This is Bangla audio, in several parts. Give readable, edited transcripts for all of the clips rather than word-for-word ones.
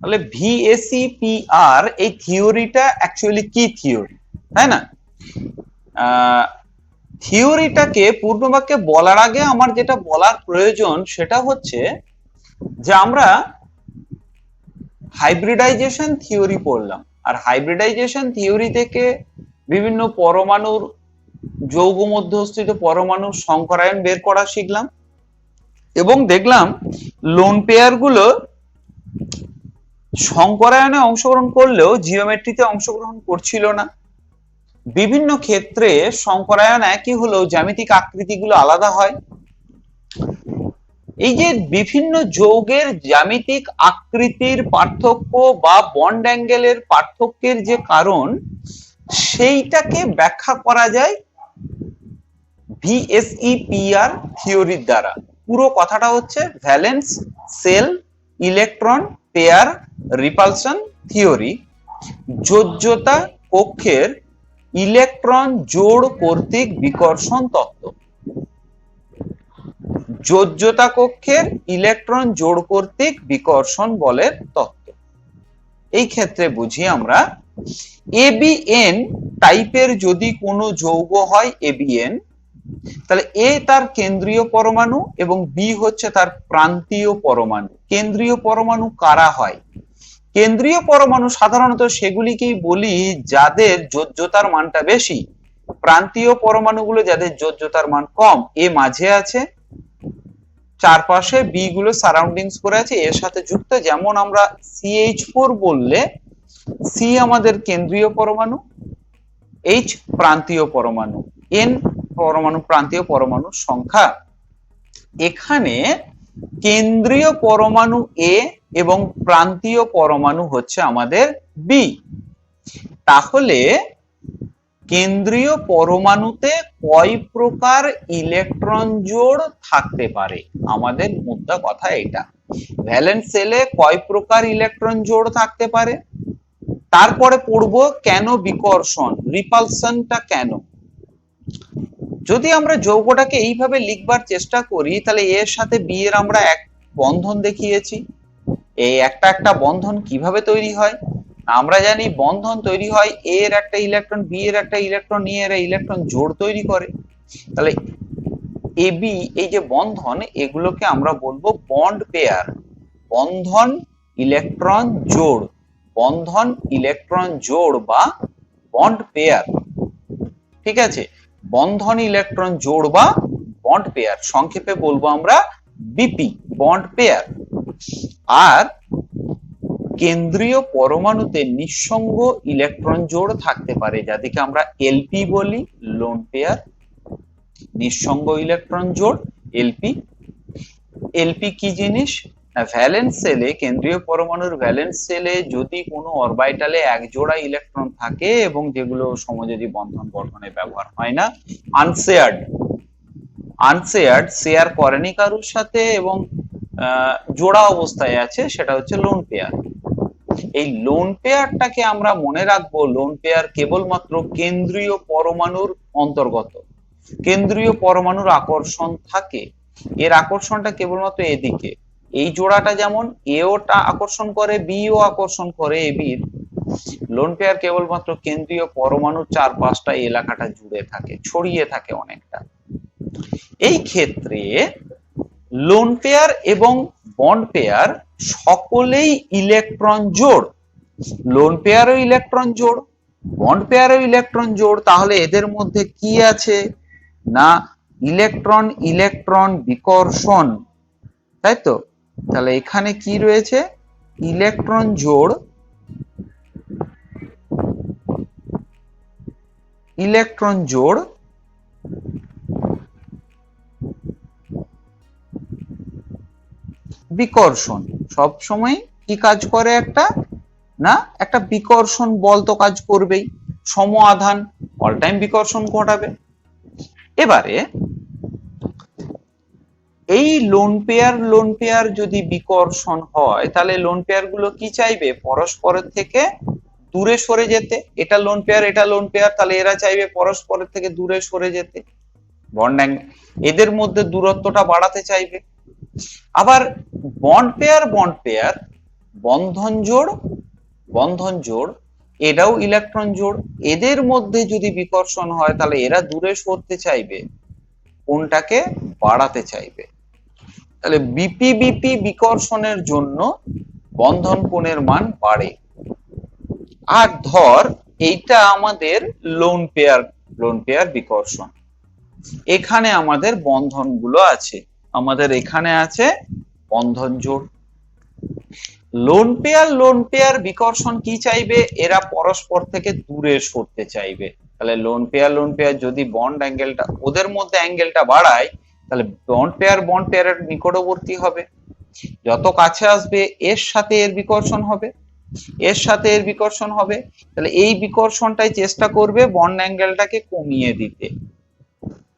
তাহলে ভিএসইপিআর এই থিওরিটা অ্যাকচুয়ালি কি থিওরি, তাই না? থিওরিটাকে পূর্ণবাক্যে বলার আগে আমার যেটা বলার প্রয়োজন সেটা হচ্ছে যে আমরা হাইব্রিডাইজেশন থিওরি পড়লাম, আর হাইব্রিডাইজেশন থিওরি থেকে বিভিন্ন পরমাণুর যৌগ মধ্যস্থিত পরমাণুর সংকরায়ন বের করা শিখলাম এবং দেখলাম লোন পেয়ার গুলো সংকরায়নে অংশগ্রহণ করলেও জিওমেট্রিতে অংশগ্রহণ করছিল না। বিভিন্ন ক্ষেত্রে সংকরায়ন একই হলেও জ্যামিতিক আকৃতিগুলো আলাদা হয়। এই যে বিভিন্ন যৌগের জ্যামিতিক আকৃতির পার্থক্য বা বন্ড অ্যাঙ্গেলের পার্থক্যের যে কারণ, সেইটাকে ব্যাখ্যা করা যায় ভিএসইপিআর থিওরির দ্বারা। পুরো কথাটা হচ্ছে valence shell electron pair repulsion theory, যোজ্যতা কক্ষের ইলেকট্রন জোড় কর্তৃক বিকর্ষণ তত্ত্ব। যোজ্যতা কক্ষের ইলেকট্রন জোড় কর্তৃক বিকর্ষণ বলের তত্ত্ব। এই ক্ষেত্রে বুঝি আমরা এবিএন টাইপের যদি কোনো যৌগ হয় এবিএন, তাহলে এ তার কেন্দ্রীয় পরমাণু এবং বি হচ্ছে তার প্রান্তীয় পরমাণু। কেন্দ্রীয় পরমাণু কারা হয়? কেন্দ্রীয় পরমাণু সাধারণত সেগুলিকেই বলি যাদের যোজ্যতার মানটা বেশি, প্রান্তীয় পরমাণুগুলো যাদের যোজ্যতার মান কম। এ মাঝে আছে, চারপাশে বি গুলো সারাউন্ডিংস করে আছে, এর সাথে যুক্ত। যেমন আমরা CH4 বললে সি আমাদের কেন্দ্রীয় পরমাণু, এইচ প্রান্তীয় পরমাণু, এন পরমাণু প্রান্তীয় পরমাণুর সংখ্যা। এখানে কেন্দ্রীয় পরমাণু এ এবং প্রান্তীয় পরমাণু হচ্ছে আমাদের বি। তাহলে কেন্দ্রীয় পরমাণুতে কয় প্রকার ইলেকট্রন জোড় থাকতে পারে? আমাদের মুদ্রা কথা এটা। ভ্যালেন্স সেলে কয় প্রকার ইলেকট্রন জোড় থাকতে পারে, তারপরে পড়বো কেন বিকর্ষণ, রিপালশনটা কেন। যদি আমরা যৌগটাকে এইভাবে লিখবার চেষ্টা করি, তাহলে এর সাথে বি এর আমরা এক বন্ধন দেখিয়েছি। এই একটা একটা বন্ধন কিভাবে তৈরি হয়? আমরা জানি বন্ধন তৈরি হয় এ এর একটা ইলেকট্রন বি এর একটা ইলেকট্রন নিয়ে এরা ইলেকট্রন জোড় তৈরি করে। তাহলে এ বি এই যে বন্ধন, এগুলোকে আমরা বলবো বন্ড পেয়ার। বন্ধন ইলেকট্রন জোড়, বন্ধন ইলেকট্রন জোড় বা বন্ড পেয়ার। ঠিক আছে, বন্ধন ইলেকট্রন জোড় বা বন্ড পেয়ার, সংক্ষেপে বলবো আমরা বিপি, বন্ড পেয়ার। আর কেন্দ্রীয় পরমাণুতে নিঃসঙ্গ ইলেকট্রন জোড় থাকতে পারে, যাদেরকে আমরা এলপি বলি, লোন পেয়ার। নিঃসঙ্গ ইলেকট্রন জোড় এলপি। এলপি কি জিনিস? ভ্যালেন্স সেলে, কেন্দ্রীয় পরমাণুর ভ্যালেন্স সেলে যদি কোনো অরবিটালে এক জোড়া ইলেকট্রন থাকে এবং যেগুলো সমযোজী বন্ধন গঠনে ব্যবহার হয় না, আনশেয়ার্ড, শেয়ার করেনি কারোর সাথে এবং জোড়া অবস্থায় আছে, সেটা হচ্ছে লোন পেয়ার। এই লোন পেয়ারটাকে আমরা মনে রাখবো, লোন পেয়ার কেবলমাত্র কেন্দ্রীয় পরমাণুর অন্তর্গত। কেন্দ্রীয় পরমাণুর আকর্ষণ থাকে, এর আকর্ষণটা কেবলমাত্র এদিকে। এই জোড়াটা যেমন এওটা আকর্ষণ করে, বিও আকর্ষণ করে এবির, লোন পেয়ার কেবলমাত্র কেন্দ্রীয় পরমাণুর চারপাশটা এলাকাটা জুড়ে থাকে, ছড়িয়ে থাকে অনেকটা। এই ক্ষেত্রে লোন পেয়ার এবং বন্ড পেয়ার সকলেই ইলেকট্রন জোড়। লোন পেয়ারও ইলেকট্রন জোড়, বন্ড পেয়ারও ইলেকট্রন জোড়। তাহলে এদের মধ্যে কি আছে না ইলেকট্রন ইলেকট্রন বিকর্ষণ, তাই তো? তাহলে এখানে কি রয়েছে? ইলেকট্রন জোড়, ইলেকট্রন জোড় বিকর্ষণ। সব সময় কি কাজ করে? একটা বিকর্ষণ বল তো কাজ করবেই, সম আধান অল টাইম বিকর্ষণ ঘটাবে। এবারে এই লোন পেয়ার যদি বিকর্ষণ হয়, তাহলে লোন পেয়ার গুলো কি চাইবে? পরস্পরের থেকে দূরে সরে যেতে। এটা লোন পেয়ার, এটা লোন পেয়ার, তাহলে এরা চাইবে পরস্পরের থেকে দূরে সরে যেতে, বন্ড এদের মধ্যে দূরত্বটা বাড়াতে চাইবে। আবার বন্ড পেয়ার বন্ধন জোড় এটাও ইলেকট্রন জোড়, এদের মধ্যে যদি বিকর্ষণ হয় তাহলে এরা দূরে সরতে চাইবে, কোনটাকে বাড়াতে চাইবে। তাহলে বিপি বিকর্ষণের জন্য বন্ধন কোণের মান বাড়ে। আর ধর এইটা আমাদের লোন পেয়ার বিকর্ষণ, এখানে আমাদের বন্ধনগুলো আছে, আমাদের এখানে আছে বন্ধন জোড়। লোন পেয়ার বিকর্ষণ কি চাইবে, এরা পরস্পর থেকে দূরে সরতে চাইবে। তাহলে লোন পেয়ার যদি বন্ড অ্যাঙ্গেলটা ওদের মধ্যে অ্যাঙ্গেলটা বাড়ায়, তাহলে বন্ড পেয়ারের নিকটবর্তী হবে, যত কাছে আসবে এর সাথে এর বিকর্ষণ হবে, তাহলে এই বিকর্ষণটাই চেষ্টা করবে বন্ড অ্যাঙ্গেলটাকে কমিয়ে দিতে।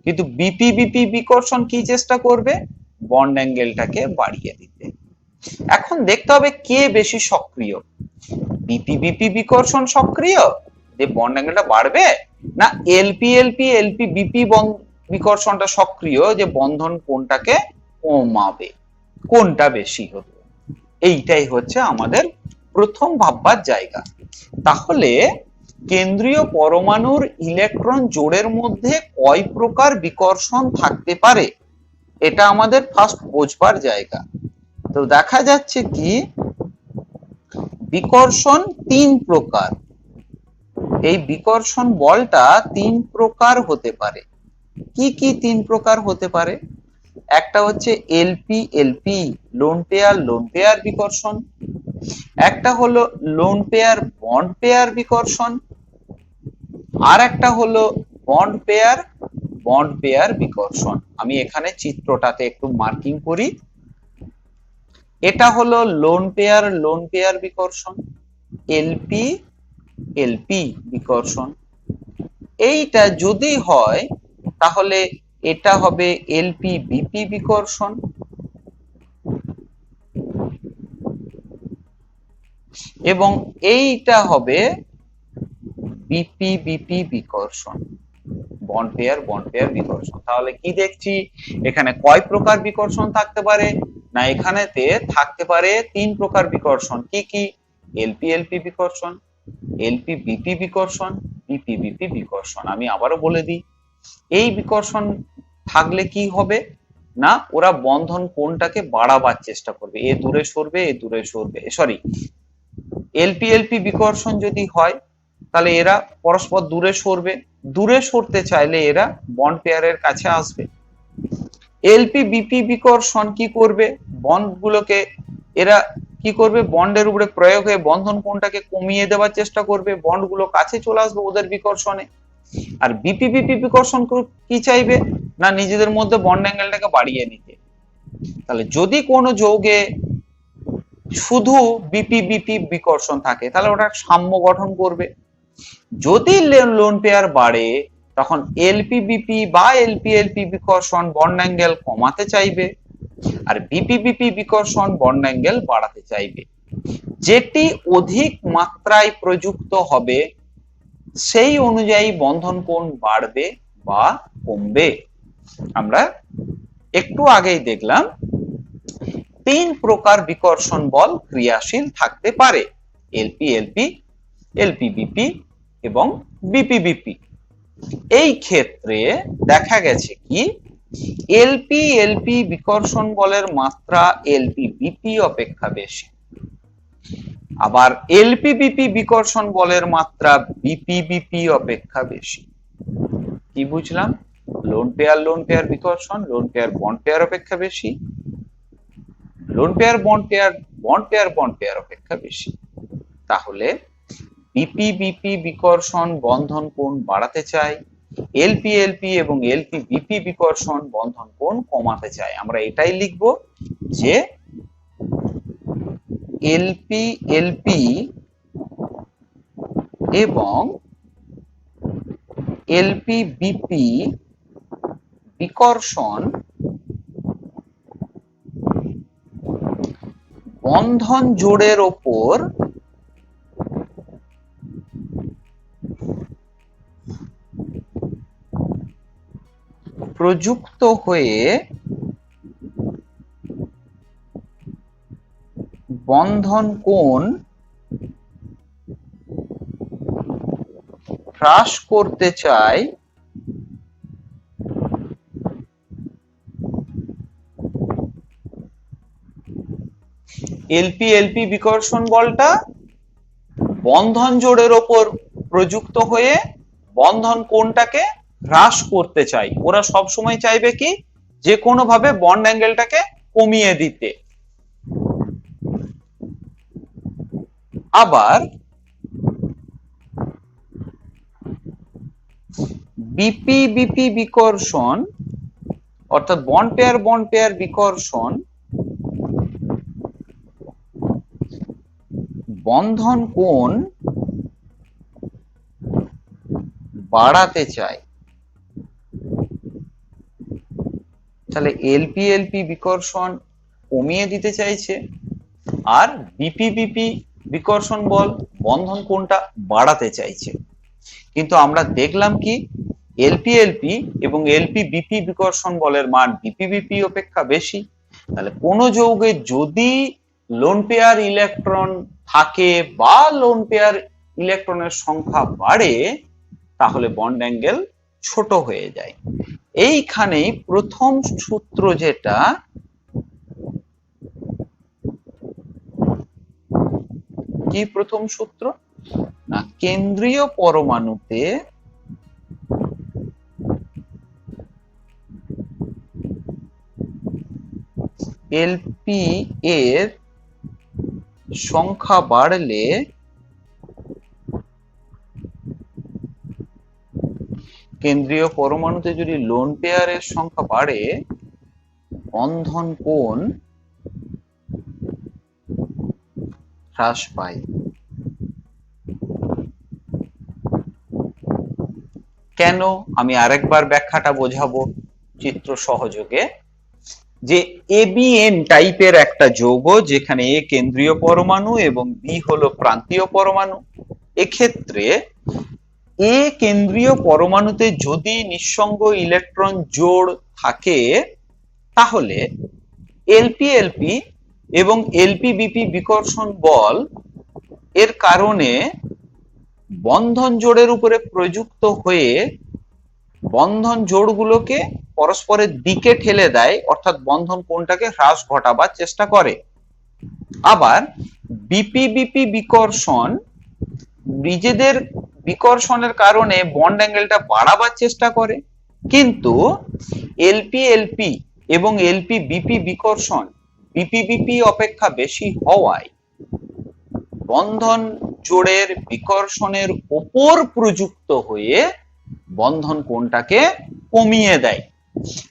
কিন্তু বিপি বিকর্ষণ কি চেষ্টা করবে, বন্ড অ্যাঙ্গেলটাকে বাড়িয়ে দিতে। এখন দেখতে হবে কে বেশি সক্রিয়, বিপি বিকর্ষণ সক্রিয় যে বন্ড অ্যাঙ্গেলটা বাড়বে, না এলপি বিপি বিকর্ষণটা সক্রিয় যে বন্ধন কোণটাকে কমাবে, কোনটা বেশি হবে? এইটাই হচ্ছে আমাদের প্রথম ভাববার জায়গা। তাহলে কেন্দ্রীয় পরমাণুর ইলেকট্রন জোড়ের মধ্যে কয় প্রকার বিকর্ষণ থাকতে পারে, এটা আমাদের ফার্স্ট বোঝবার জায়গা। তো দেখা যাচ্ছে কি বিকর্ষণ 3 প্রকার, এই বিকর্ষণ বলটা 3 প্রকার হতে পারে। কি কি 3 প্রকার হতে পারে? একটা হচ্ছে এলপি লোন পেয়ার বিকর্ষণ, একটা হলো লোন পেয়ার বিকর্ষণ, আর একটা হলো বন্ড পেয়ার বিকর্ষণ। আমি এখানে চিত্রটাতে একটু মার্কিং করি। এটা হলো লোন পেয়ার বিকর্ষণ, এলপি বিকর্ষণ। এইটা যদি হয় তাহলে এটা হবে এলপি বিপি বিকর্ষণ, এবং এইটা হবে বিপি বিকর্ষণ, বন্ড পেয়ার বিকর্ষণ। তাহলে কি দেখছি, এখানে কয় প্রকার বিকর্ষণ থাকতে পারে, না এখানেতে থাকতে পারে 3 প্রকার বিকর্ষণ। কি কি? এলপি বিকর্ষণ, এলপি বিপি বিকর্ষণ, বিপি বিকর্ষণ। আমি আবারও বলে দিই, এই বিকর্ষণ থাকলে কি হবে, না ওরা বন্ধন কোণটাকে বাড়াবার চেষ্টা করবে, এ দূরে সরবে, সরি এলপি বিকর্ষণ যদি হয় তাহলে এরা পরস্পর দূরে সরতে চাইলে এরা বন্ড পেয়ারের কাছে আসবে। এলপি বিপি বিকর্ষণ কি করবে, বন্ডগুলোকে এরা কি করবে, বন্ডের উপরে প্রয়োগ হয়ে বন্ধন কোণটাকে কমিয়ে দেওয়ার চেষ্টা করবে, বন্ডগুলো কাছে চলে আসবে ওদের বিকর্ষণে। আর বিপি বিকর্ষণ কি চাইবে, না নিজেদের মধ্যে বন্ড অ্যাঙ্গেলটাকে বাড়িয়ে নিতে। তাহলে যদি কোনো যৌগে শুধু বিপি বিকর্ষণ থাকে তাহলে ওটা সাম্য গঠন করবে। যদি লোন পেয়ার বাড়ে তখন এলপি বা এলপি বিকর্ষণ বন্ড অ্যাঙ্গেল কমাতে চাইবে, আর বিপি বিকর্ষণ বন্ড অ্যাঙ্গেল বাড়াতে চাইবে। যেটি অধিক মাত্রায় প্রযুক্ত হবে সেই অনুযায়ী বন্ধন কোণ বাড়বে বা কমবে। আমরা একটু আগেই দেখলাম 3 প্রকার বিকর্ষণ বল ক্রিয়াশীল থাকতে পারে, এলপি বিপি এবং বিপি। এই ক্ষেত্রে দেখা গেছে কি এলপি বিকর্ষণ বলের মাত্রা এলপি বিপি অপেক্ষা বেশি, আবার এলপি বিপি বিকর্ষণ বলের মাত্রা বিপি অপেক্ষা বেশি। কি বুঝলাম? লোন পেয়ার বিকর্ষণ লোন পেয়ার বন্ড পেয়ার অপেক্ষা বেশি, লোন পেয়ার বন্ড পেয়ার অপেক্ষা বেশি। তাহলে বিপি বিকর্ষণ বন্ধন কোণ বাড়াতে চায়, এলপি এবং এলপি বিপি বিকর্ষণ বন্ধন কোণ কমাতে চায়। আমরা এটাই লিখব যে এলপি এবং এলপি বিপি বিকর্ষণ বন্ধন জোড়ের ওপর প্রযুক্ত হয়ে বন্ধন কোণ হ্রাস করতে চায় এলপি বিকর্ষণ বলটা বন্ধন জোড়ের ওপর প্রযুক্ত হয়ে বন্ধন কোণটাকে হ্রাস করতে চাই। ওরা সব সময় চাইবে কি যে কোনো ভাবে বন্ড অ্যাঙ্গেলটাকে কমিয়ে দিতে। আবার বিপি বিকর্ষণ অর্থাৎ বন্ড পেয়ার বিকর্ষণ বন্ধন কোণ বাড়াতে চায়। তাহলে এলপি বিকর্ষণ কমিয়ে দিতে চাইছে আর বিপি বিকর্ষণ বল বন্ধন কোণটা বাড়াতে চাইছে। কিন্তু আমরা দেখলাম কি এলপি এবং বিপি বিকর্ষণ বলের মান বিপি অপেক্ষা বেশি। তাহলে কোন যৌগে যদি লোন পেয়ার ইলেকট্রন থাকে বা লোন পেয়ার ইলেকট্রনের সংখ্যা বাড়ে তাহলে বন্ড অ্যাঙ্গেল ছোট হয়ে যায়। এইখানেই প্রথম সূত্র যেটা কি প্রথম সূত্র না কেন্দ্রীয় পরমাণুতে এলপি এর সংখ্যা বাড়লে কেন্দ্রীয় পরমাণুতে যদি লোন পেয়ারের সংখ্যা বাড়ে বন্ধন কোণ হ্রাস পায়। কেন আমি আরেকবার ব্যাখ্যাটা বোঝাবো চিত্র সহযোগে। যে এবিএন টাইপের একটা যৌগ যেখানে এ কেন্দ্রীয় পরমাণু এবং বি হলো প্রান্তীয় পরমাণু, এক্ষেত্রে এ কেন্দ্রীয় পরমাণুতে যদি নিঃসঙ্গ ইলেকট্রন জোড় থাকে তাহলে এলপি এবং বিপি বিকর্ষণ বল এর কারণে বন্ধন জোড়ের উপরে প্রযুক্ত হয়ে বন্ধন জোড়গুলোকে পরস্পরের দিকে ঠেলে দেয়, অর্থাৎ বন্ধন কোণটাকে হ্রাস ঘটাবার চেষ্টা করে। আবার বিপি বিকর্ষণ নিজেদের বিকর্ষণের কারণে বন্ড অ্যাঙ্গেলটা বাড়াবার চেষ্টা করে, কিন্তু এলপি এবং বিপি বিকর্ষণ বিপি অপেক্ষা বেশি হওয়ায় বন্ধন জোড়ের বিকর্ষণের ওপর প্রযুক্ত হয়ে বন্ধন কোণটাকে কমিয়ে দেয়।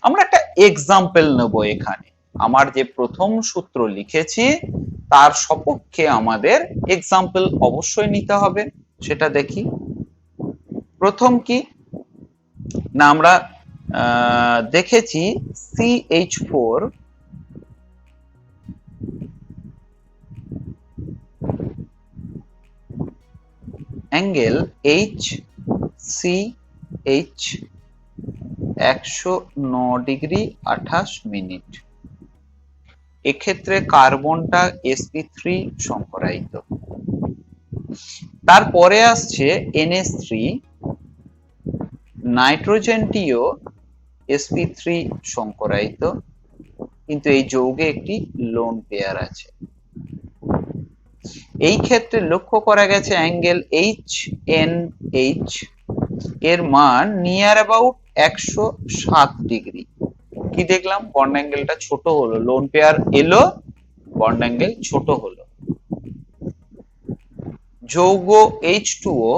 আমরা একটা এক্সাম্পল নেব এখানে। আমার যে প্রথম সূত্র লিখেছি তার সপক্ষে আমাদের এক্সাম্পল অবশ্যই নিতে হবে, সেটা দেখি। প্রথম কি না আমরা দেখেছি CH4 angle HCH 109 degree 28 minute. এক্ষেত্রে কার্বনটা sp3 সংকরায়িত, তারপরে আসছে NH3, নাইট্রোজেনটিও sp3 সংকরায়িত, কিন্তু এই যৌগে একটি লোন পেয়ার আছে। এই ক্ষেত্রে লক্ষ্য করা গেছে অ্যাঙ্গেল HNH এর মান নিয়ার অ্যাবাউট 107 ডিগ্রি। কি দেখলাম বন্ড অ্যাঙ্গেলটা ছোট হলো, লোন পেয়ার এলো, বন্ড অ্যাঙ্গেল ছোট হলো। যৌগ H2O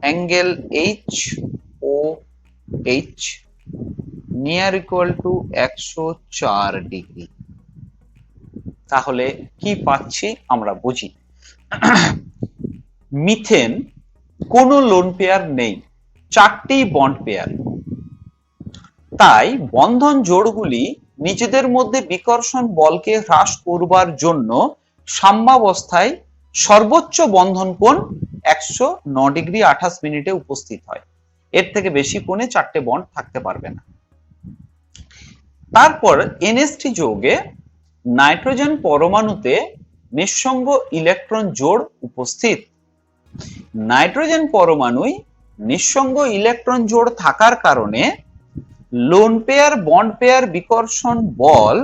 angle HOH near equal to 104 degree. তাহলে কি পাচ্ছি আমরা বুঝি। মিথেন কোনো লোন পেয়ার নেই, 4টি বন্ড পেয়ার, তাই বন্ধন জোড়গুলি নিজেদের মধ্যে বিকর্ষণ বলকে হ্রাস করবার জন্য সাম্যাবস্থায় সর্বোচ্চ বন্ধন কোণ 109°28' উপস্থিত হয়। এর থেকে বেশি কোণে 4টে বন্ড থাকতে পারবে না। তারপর NH3 যৌগে নাইট্রোজেন পরমাণুতে নিঃসঙ্গ ইলেকট্রন জোড় উপস্থিত। নাইট্রোজেন পরমাণুয় নিঃসঙ্গ ইলেকট্রন জোড় থাকার কারণে লোন পেয়ার বন্ড পেয়ার বিকর্ষণ বল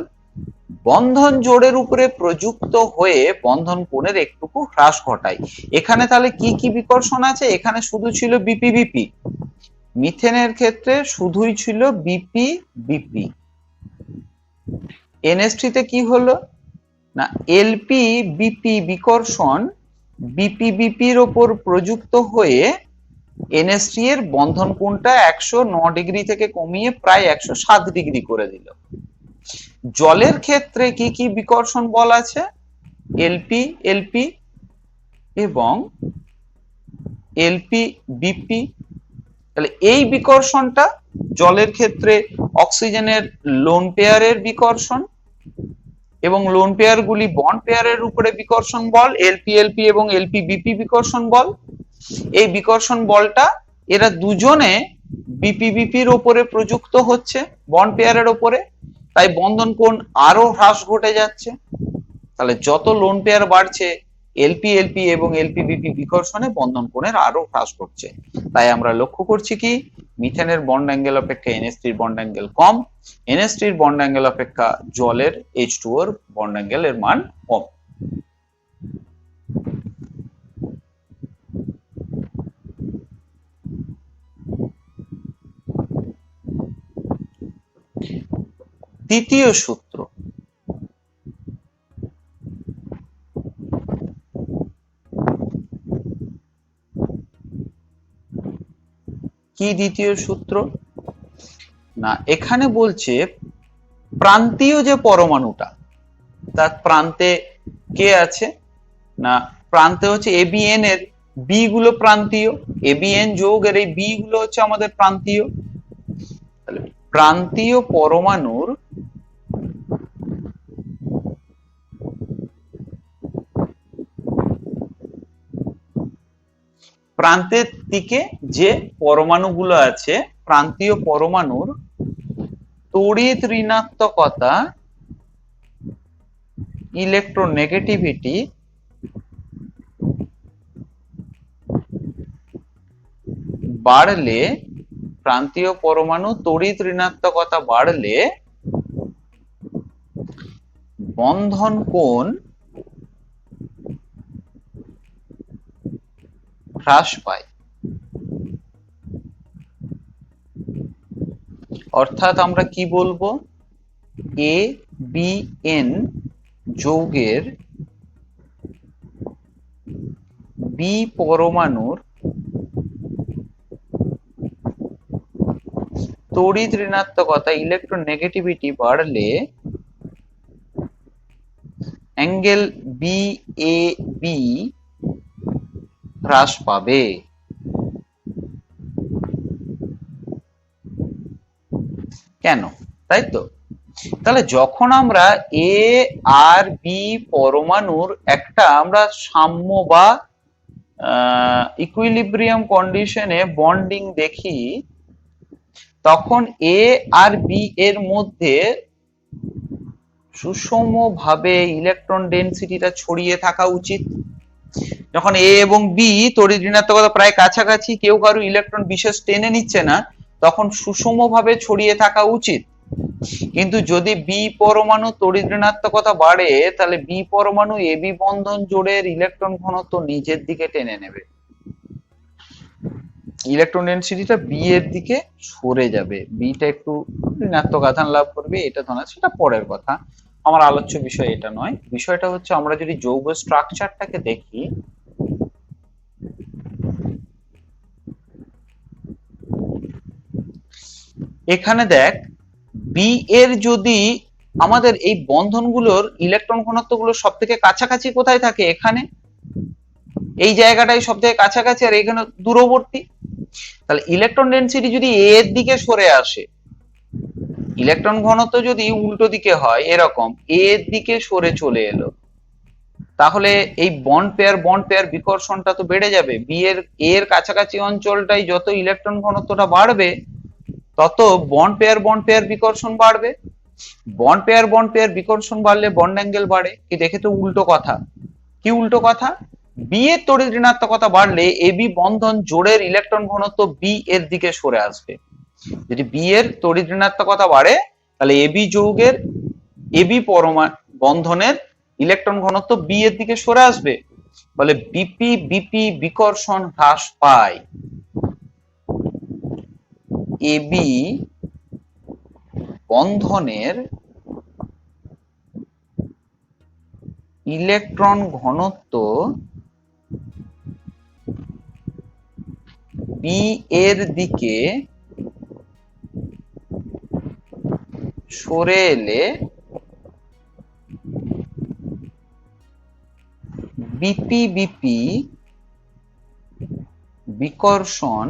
বন্ধন জোড়ের উপরে প্রযুক্ত হয়ে বন্ধন কোণের একটুকু হ্রাস ঘটায়। এখানে তাহলে কি কি বিকর্ষণ আছে? এখানে শুধু ছিল বিপি বিপি, মিথেনের ক্ষেত্রে শুধুই ছিল বিপি বিপি। NH3 তে কি হলো না, এলপি বিপি বিকর্ষণ বিপি বিপির ওপর প্রযুক্ত হয়ে NH3 এর বন্ধন কোণটা 109° থেকে কমিয়ে প্রায় 107° করে দিল। জলের ক্ষেত্রে কি কি বিকর্ষণ বল আছে? এলপি এলপি এবং এলপি বিপি। তাহলে এই বিকর্ষণটা জলের ক্ষেত্রে অক্সিজেনের লোন পেয়ারের বিকর্ষণ এবং লোন পেয়ার গুলি বন্ড পেয়ারের উপরে বিকর্ষণ বল, এলপি এলপি এবং এলপি বিপি বিকর্ষণ বল। এই বিকর্ষণ বলটা এরা দুজনে বিপি বিপির ওপরে প্রযুক্ত হচ্ছে বন্ড পেয়ারের ওপরে, তাই বন্ধন কোণ আরো হ্রাস ঘটে যাচ্ছে। তাহলে যত লোন পেয়ার বাড়ছে এলপি এলপি এবং এলপি বিপি বিকর্ষণে বন্ধন কোণের আরো হ্রাস ঘটছে। তাই আমরা লক্ষ্য করছি কি মিথেনের বন্ড অ্যাঙ্গেল অপেক্ষা NH3 এর বন্ড অ্যাঙ্গেল কম, NH3 এর বন্ড অ্যাঙ্গেল অপেক্ষা জলের H2O এর বন্ড অ্যাঙ্গেল এর মান কম। দ্বিতীয় সূত্র, কি দ্বিতীয় সূত্র না, এখানে বলছে প্রান্তীয় যে পরমাণুটা তার প্রান্তে কে আছে না, প্রান্তে হচ্ছে ABN এর বি গুলো প্রান্তীয়, ABN যৌগের এই বি গুলো হচ্ছে আমাদের প্রান্তীয়। তাহলে প্রান্তীয় পরমাণুর প্রান্তের দিকে যে পরমাণুগুলো আছে প্রান্তীয় পরমাণুর তড়িৎ ঋণাত্মকতা ইলেকট্রোনেগেটিভিটি বাড়লে, প্রান্তীয় পরমাণু তড়িৎ ঋণাত্মকতা বাড়লে বন্ধন কোণ হ্রাস পায়। অর্থাৎ আমরা কি বলবো, ABN যৌগের বি পরমাণুর তড়িৎ ঋণাত্মকতা ইলেকট্রোনেগেটিভিটি বাড়লে অ্যাঙ্গেল BAB হ্রাস পাবে। কেন? তাই তো, তাহলে যখন আমরা A আর B পরমাণুর একটা আমরা সাম্য বা ইকুইলিব্রিয়াম কন্ডিশনে বন্ডিং দেখি, তখন A আর B এর মধ্যে সুষমভাবে ইলেকট্রন ডেনসিটিটা ছড়িয়ে থাকা উচিত। যখন A এবং B তড়িৎ ঋণাত্মকতা প্রায় কাছাকাছি, কেউ কারো ইলেকট্রন বিশেষ টেনে নিচ্ছে না, তখন সুষমভাবে ছড়িয়ে থাকা উচিত। কিন্তু যদি B পরমাণু তড়িৎ ঋণাত্মকতা বাড়ে, তাহলে B পরমাণু AB বন্ধন জোড়ের ইলেকট্রন ঘনত্ব নিচের দিকে টেনে নেবে, ইলেকট্রন ডেনসিটিটা B এর দিকে সরে যাবে, বিটা একটু ঋণাত্মক আধান লাভ করবে। এটা ধরা, সেটা পরের কথা, আমার আলোচ্য বিষয় এটা নয়। বিষয়টা হচ্ছে আমরা যদি যৌগ স্ট্রাকচারটাকে দেখি, এখানে দেখ বি এর যদি আমাদের এই বন্ধনগুলোর ইলেকট্রন ঘনত্বগুলো সব থেকে কাছাকাছি কোথায় থাকে, এখানে এই জায়গাটাই সব থেকে কাছাকাছি আর এখানে দূরবর্তী। তাহলে ইলেকট্রন ডেনসিটি যদি এ এর দিকে সরে আসে, ইলেকট্রন ঘনত্ব যদি উল্টো দিকে হয়, এরকম এ এর দিকে সরে চলে এলো, তাহলে এই বন্ড পেয়ার বিকর্ষণটা তো বেড়ে যাবে। বি এর কাছাকাছি অঞ্চলটাই যত ইলেকট্রন ঘনত্বটা বাড়বে তত বন্ড পেয়ার বিকর্ষণ বাড়বে। বন্ড পেয়ার বিকর্ষণ বাড়লে বন্ড অ্যাঙ্গেল বাড়ে। কি দেখে তো উল্টো কথা। কি উল্টো কথা? বি এর তড়িৎ ঋণাত্মকতা বাড়লে এবি বন্ধন জোড়ের ইলেকট্রন ঘনত্ব বি এর দিকে সরে আসবে। যদি বি এর তড়িৎ ঋণাত্মকতা বাড়ে তাহলে এবি যৌগের এবি বন্ধনের ইলেকট্রন ঘনত্ব বি এর দিকে সরে আসবে। বলে বিপি বিকর্ষণ হ্রাস পায়। এবি বন্ধনের ইলেকট্রন ঘনত্ব বি এর দিকে সরে এলে বিপি বিকর্ষণ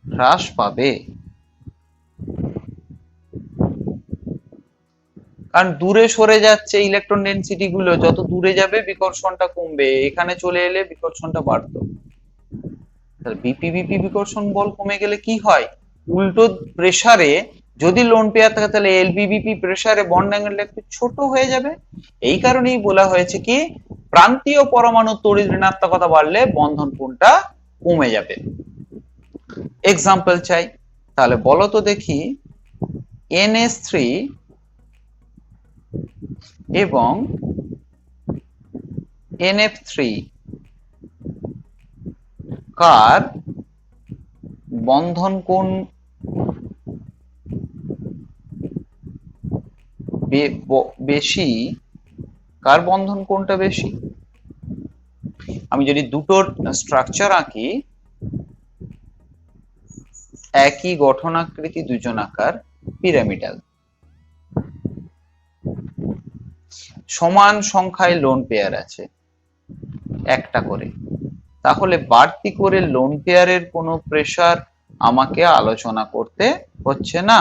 হ্রাস পাবে। কারণ দূরে সরে যাচ্ছে ইলেকট্রন ডেনসিটি গুলো, যত দূরে যাবে বিকর্ষণটা কমবে, এখানে চলে এলে বিকর্ষণটা বাড়তো। বিপি বিকর্ষণ বল কমে গেলে কি হয়? উল্টো প্রেসারে যদি লোন পেয়ার থাকে তাহলে এলবিবিপি প্রেসারে বন্ড অ্যাঙ্গেলটা একটু ছোট হয়ে যাবে। এই কারণেই বলা হয়েছে কি প্রান্তীয় পরমাণু তড়িৎ ঋণাত্মকতা বাড়লে বন্ধন কোণটা কমে যাবে। এক্সাম্পল চাই, তাহলে বলো তো দেখি NH3 এবং NF3 কার বন্ধন কোণ বেশি? কার বন্ধন কোণটা বেশি? আমি যদি দুটোর স্ট্রাকচার আঁকি, একই গঠনাকৃতি দুজন আকার পিরামিডাল, সমান সংখ্যায় লোন পেয়ার আছে একটা করে, তাহলে বাড়তি করে লোন পেয়ারের কোনো প্রেসার আমাকে আলোচনা করতে হচ্ছে না।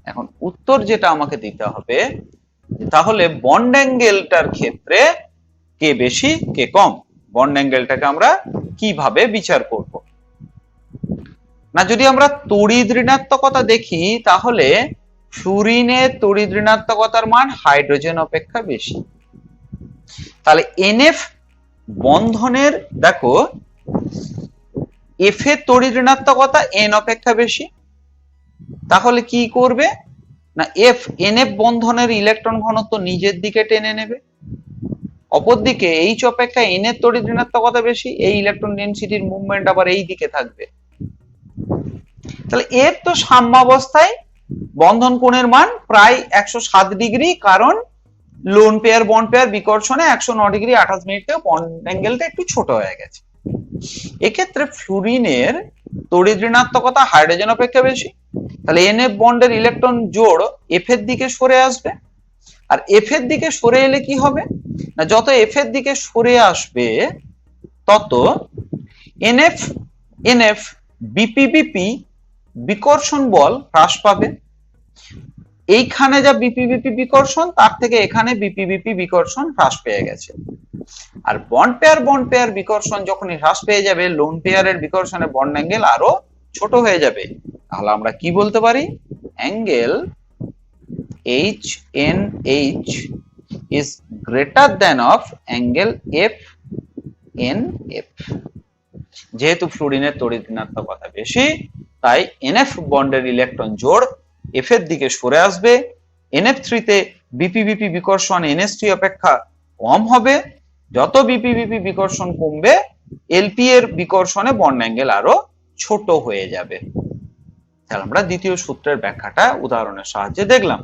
এখন উত্তর যেটা আমাকে দিতে হবে, তাহলে বন্ড অ্যাঙ্গেলটার ক্ষেত্রে কে বেশি কে কম, বন্ড অ্যাঙ্গেলটাকে আমরা কিভাবে বিচার করব? না, যদি আমরা তড়িৎ ঋণাত্মকতা দেখি তাহলে ফ্লুরিনের তড়িৎ ঋণাত্মকতার মান হাইড্রোজেন অপেক্ষা বেশি। তাহলে এনএফ বন্ধনের দেখো এফ এর তড়িৎ ঋণাত্মকতা এন অপেক্ষা বেশি, তাহলে কি করবে না এফ এনএফ বন্ধনের ইলেকট্রন ঘনত্ব নিজের দিকে টেনে নেবে। অপরদিকে এইচ অপেক্ষা এন এর তড়িৎ ঋণাত্মকতা বেশি, এই ইলেকট্রন ডেনসিটির মুভমেন্ট আবার এই দিকে থাকবে। তাহলে এর তো সাম্যাবস্থায় বন্ধন কোণের মান প্রায় 107 ডিগ্রি, কারণ লোন পেয়ার বন্ড পেয়ার বিকর্ষণে 109 ডিগ্রি 28 মিনিটে বন্ড অ্যাঙ্গেলটা একটু ছোট হয়ে গেছে। এক্ষেত্রে ফ্লুরিনের তড়িৎ ঋণাত্মকতা হাইড্রোজেন অপেক্ষা বেশি, তাহলে এনএফ বন্ডের ইলেকট্রন জোড় এফ এর দিকে সরে আসবে। আর এফ এর দিকে সরে এলে কি হবে না, যত এফ এর দিকে সরে আসবে তত এনএফ বিপি বিকর্ষণ বল হ্রাস পাবে। এইখানে যা বিপি বিকর্ষণ তার থেকে এখানে বিপি বিকর্ষণ হ্রাস পেয়ে গেছে। আর বন্ড পেয়ার বিকর্ষণ যখনই হ্রাস পেয়ে যাবে, লোন পেয়ারের বিকর্ষণে বন্ড অ্যাঙ্গেল আরো ছোট হয়ে যাবে। তাহলে আমরা কি বলতে পারি? Angle HNH is greater than of angle FNF। যেহেতু ফ্লুরিনের তড়িৎ ঋণাত্মকতা বেশি, তাই NF বন্ডের ইলেকট্রন জোড় F এর দিকে সরে আসবে। NF3 তে বিপি বিকর্ষণ NH3 অপেক্ষা কম হবে। যত বিপি বিকর্ষণ কমবে, LP এর বিকর্ষণে বন্ড অ্যাঙ্গেল আরো ছোট হয়ে যাবে। তাহলে আমরা দ্বিতীয় সূত্রের ব্যাখ্যাটা উদাহরণের সাহায্যে দেখলাম।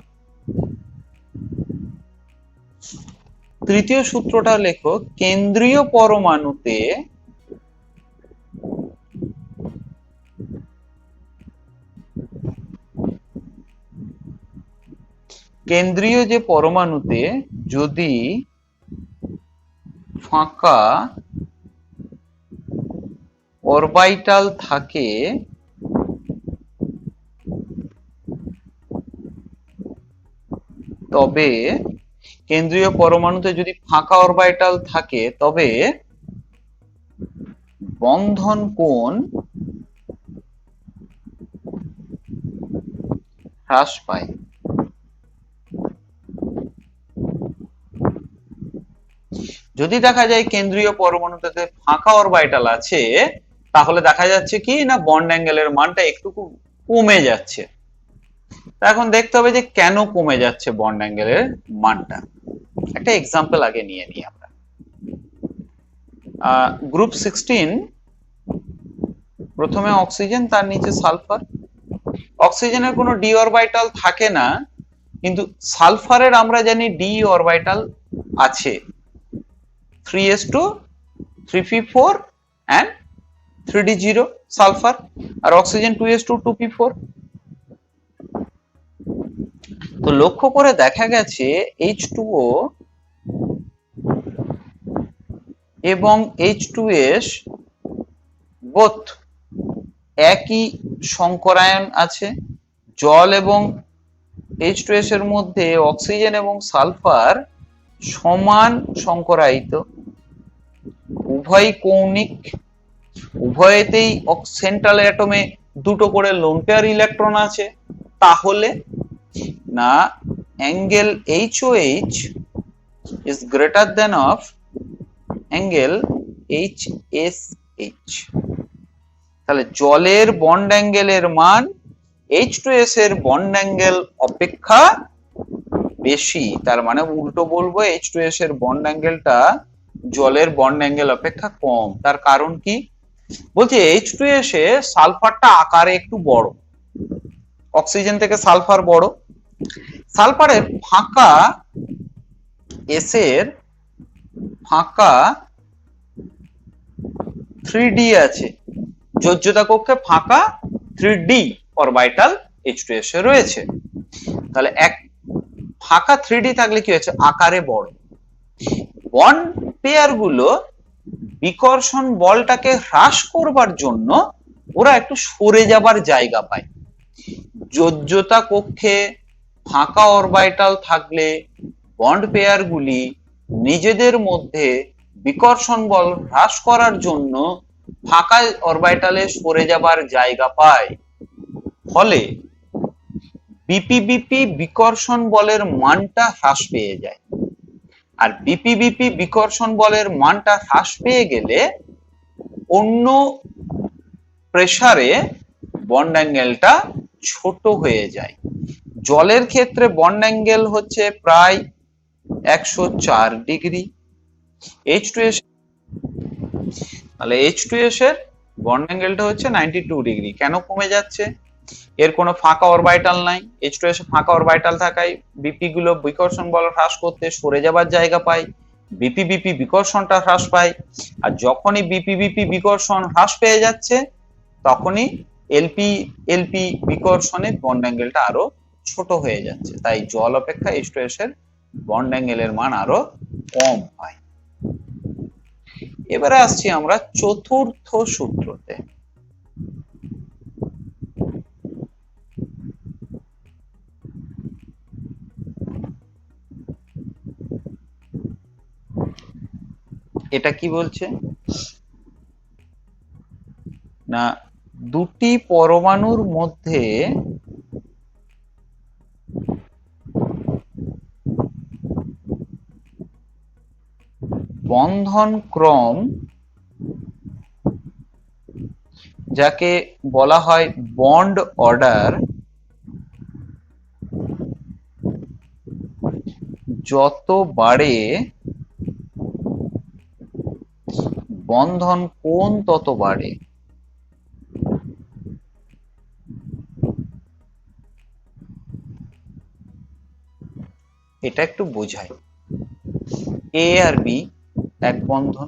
তৃতীয় সূত্রটা লেখো, কেন্দ্রীয় পরমাণুতে কেন্দ্রীয় যে পরমাণুতে যদি ফাঁকা অরবিটাল থাকে তবে কেন্দ্রীয় পরমাণুতে যদি ফাঁকা অরবিটাল থাকে তবে বন্ধন কোণ হ্রাস পায়। যদি দেখা যায় কেন্দ্রীয় পরমাণুটাতে ফাঁকা অরবিটাল আছে, তাহলে দেখা যাচ্ছে কি না বন্ড অ্যাঙ্গেলের মানটা একটু কমে যাচ্ছে। এখন দেখতে হবে যে কেন কমে যাচ্ছে বন্ড অ্যাঙ্গেলের মানটা। একটা এক্সাম্পল আগে নিয়ে নিই আমরা। গ্রুপ 16, প্রথমে অক্সিজেন, তার নিচে সালফার। অক্সিজেনের কোনো ডি অরবিটাল থাকে না, কিন্তু সালফারের আমরা জানি ডি অরবিটাল আছে, 3s2 3p4 and 3d0 sulphur, R oxygen 2s2 2p4। তো লক্ষ্য করে দেখা গেছে H2O এবং H2S বোথ একই সংকরায়ন আছে। জল এবং H2S এর মধ্যে অক্সিজেন এবং সালফার সমান সংকরায়িত, উভয় কৌণিক, উভয়েতেই সেন্ট্রাল অ্যাটমে দুটো করে লোন পেয়ার ইলেকট্রন আছে। তাহলে না angle HOH is greater than of angle HSH। তাহলে জলের বন্ড অ্যাঙ্গেলের মান H2S এর বন্ড অ্যাঙ্গেল অপেক্ষা বেশি। তার মানে উল্টো বলবো H2S এর বন্ড অ্যাঙ্গেলটা জলের বন্ড অ্যাঙ্গেল অপেক্ষা কম। তার কারণ কি বলছে, H2S এ সালফারটা আকারে একটু বড়, অক্সিজেন থেকে সালফার বড়। সালফারের ফাঁকা এস এর ফাঁকা 3d আছে, যোজ্যতা কক্ষে ফাঁকা 3d অরবিটাল H2S এ রয়েছে। তাহলে এক ফাঁকা 3d থাকলে কি হচ্ছে, আকারে বড়। বন্ড পেয়ার গুলো বিকর্ষণ বলটাকে হ্রাস করবার জন্য ওরা একটু সরে যাবার জায়গা পায়। যোজ্যতা কক্ষে ফাঁকা অরবিটাল থাকলে বন্ড পেয়ার গুলি নিজেদের মধ্যে বিকর্ষণ বল হ্রাস করার জন্য ফাঁকা অরবিটালে সরে যাবার জায়গা পায়। ফলে বিপিবিপি বিকর্ষণ বলের মানটা হ্রাস পেয়ে যায়। আর বিপিবিপি বিকর্ষণ বলের মানটা হ্রাস পেয়ে গেলে অন্য প্রেসারে বন্ড অ্যাঙ্গেলটা ছোট হয়ে যায়। জলের ক্ষেত্রে বন্ড অ্যাঙ্গেল হচ্ছে প্রায় 104 ডিগ্রি। H2S, তাহলে H2S এর বন্ড অ্যাঙ্গেলটা হচ্ছে 92 ডিগ্রি। কেন কমে যাচ্ছে? এর কোনো ফাঁকা অরবিটাল নাই। H2S এ ফাঁকা অরবিটাল থাকায় বিপি গুলো বিকর্ষণ বল হ্রাস করতে সরে যাবার জায়গা পায়, বিপিবিপি বিকর্ষণটা হ্রাস পায়। আর যখনই বিপিবিপি বিকর্ষণ হ্রাস পেয়ে যাচ্ছে তখনই এলপি বিকর্ষণের বন্ড অ্যাঙ্গেলটা আরো ছোট হয়ে যাচ্ছে। তাই জল অপেক্ষা H2S এর বন্ড অ্যাঙ্গেলের মান আরো কম হয়। এবারে আসছি আমরা চতুর্থ সূত্রতে। এটা কি বলছে না, দুটি পরমাণুর মধ্যে বন্ধন ক্রম, যাকে বলা হয় বন্ড অর্ডার, যত বাড়ে বন্ধন কোণ তত বাড়ে। এটা একটু বোঝায়। এ আর বি এক বন্ধন,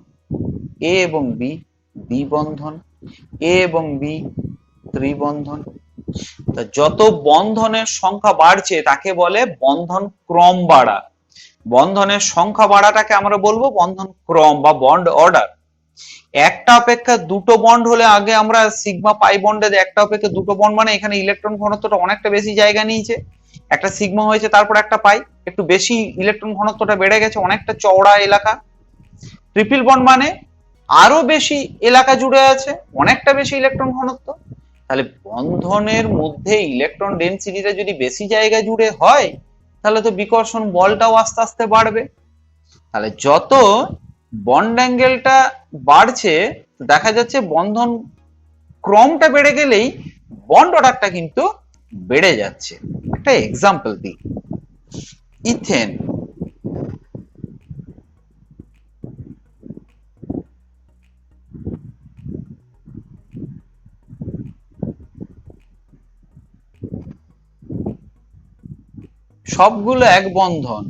এ এবং বি দ্বিবন্ধন, এ এবং বি ত্রিবন্ধন। যত বন্ধনের সংখ্যা বাড়ছে তাকে বলে বন্ধন ক্রম বাড়া। বন্ধনের সংখ্যা বাড়াটাকে আমরা বলবো বন্ধন ক্রম বা বন্ড অর্ডার। একটা অপেক্ষা দুটো বন্ড হলে আগে আমরা সিগমা পাই বন্ডে একটা অপেক্ষা দুটো বন্ড মানে এখানে ইলেকট্রন ঘনত্বটা অনেকটা বেশি জায়গা নিয়েছে। একটা সিগমা হয়েছে তারপর একটা পাই, একটু বেশি ইলেকট্রন ঘনত্বটা বেড়ে গেছে, অনেকটা চওড়া এলাকা। ট্রিপল বন্ড মানে আরো বেশি এলাকা জুড়ে আছে, অনেকটা বেশি ইলেকট্রন ঘনত্ব। তাহলে বন্ধনের মধ্যে ইলেকট্রন ডেনসিটিটা যদি বেশি জায়গা জুড়ে হয় তাহলে তো বিকর্ষণ বলটাও আস্তে আস্তে বাড়বে। তাহলে যত বন্ড অ্যাঙ্গেলটা বাড়ছে দেখা যাচ্ছে বন্ধন ক্রমটা বেড়ে গেলেই বন্ড অর্ডারটা কিন্তু বেড়ে যাচ্ছে। একটা এক্সাম্পল দিই, ইথেন। সবগুলো এক বন্ধন,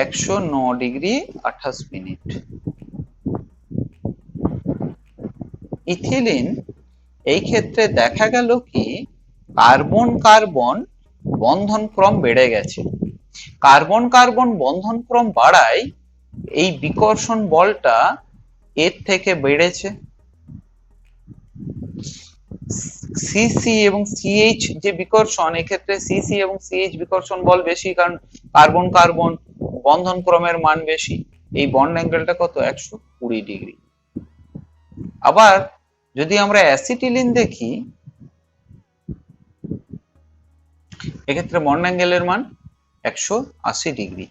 109°28'। ইথিলিন এই ক্ষেত্রে দেখা গেল কি কার্বন কার্বন বন্ধন ক্রম বেড়ে গেছে। কার্বন কার্বন বন্ধন ক্রম বাড়ায় এই বিকর্ষণ বলটা এর থেকে বেড়েছে। সিসি এবং সিএইচ যে বিকর্ষণ, এক্ষেত্রে সিসি এবং সিএইচ বিকর্ষণ বল বেশি, কারণ কার্বন কার্বন বন্ধন ক্রমের মান বেশি। এই বন্ড অ্যাঙ্গেলটা কত? 120°। আবার যদি আমরা অ্যাসিটিলিন দেখি, এক্ষেত্রে বন্ড অ্যাঙ্গেলের মান 180°।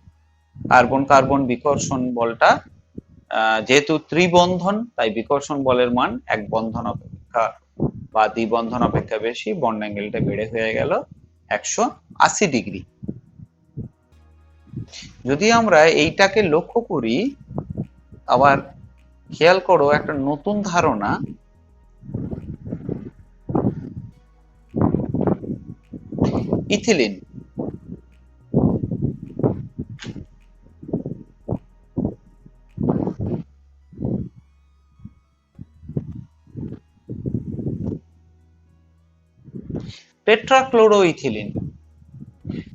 কার্বন কার্বন বিকর্ষণ বলটা যেহেতু ত্রিবন্ধন তাই বিকর্ষণ বলের মান এক বন্ধন অপেক্ষা বা দ্বিবন্ধন অপেক্ষা বেশি, বন্ড অ্যাঙ্গেলটা বেড়ে হয়ে গেল 180°। যদি আমরা এইটাকে লক্ষ্য করি, আবার খেয়াল করো একটা নতুন ধারণা, ইথিলিন টেট্রাক্লোরোইথিলিন,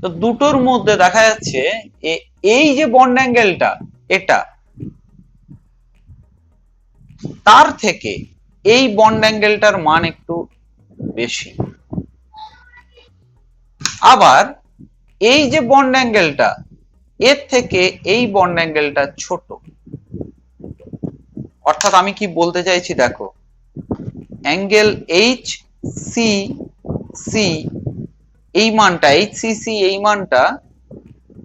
তো দুটোর মধ্যে দেখা যাচ্ছে এই যে বন্ড অ্যাঙ্গেলটা এটা তার থেকে এই বন্ড অ্যাঙ্গেলটার মান একটু বেশি। আবার এই যে বন্ড অ্যাঙ্গেলটা এর থেকে এই বন্ড অ্যাঙ্গেলটা ছোট। অর্থাৎ আমি কি বলতে চাইছি দেখো, অ্যাঙ্গেল এইচ সি সি এই মানটা, এইচ সি সি এই মানটা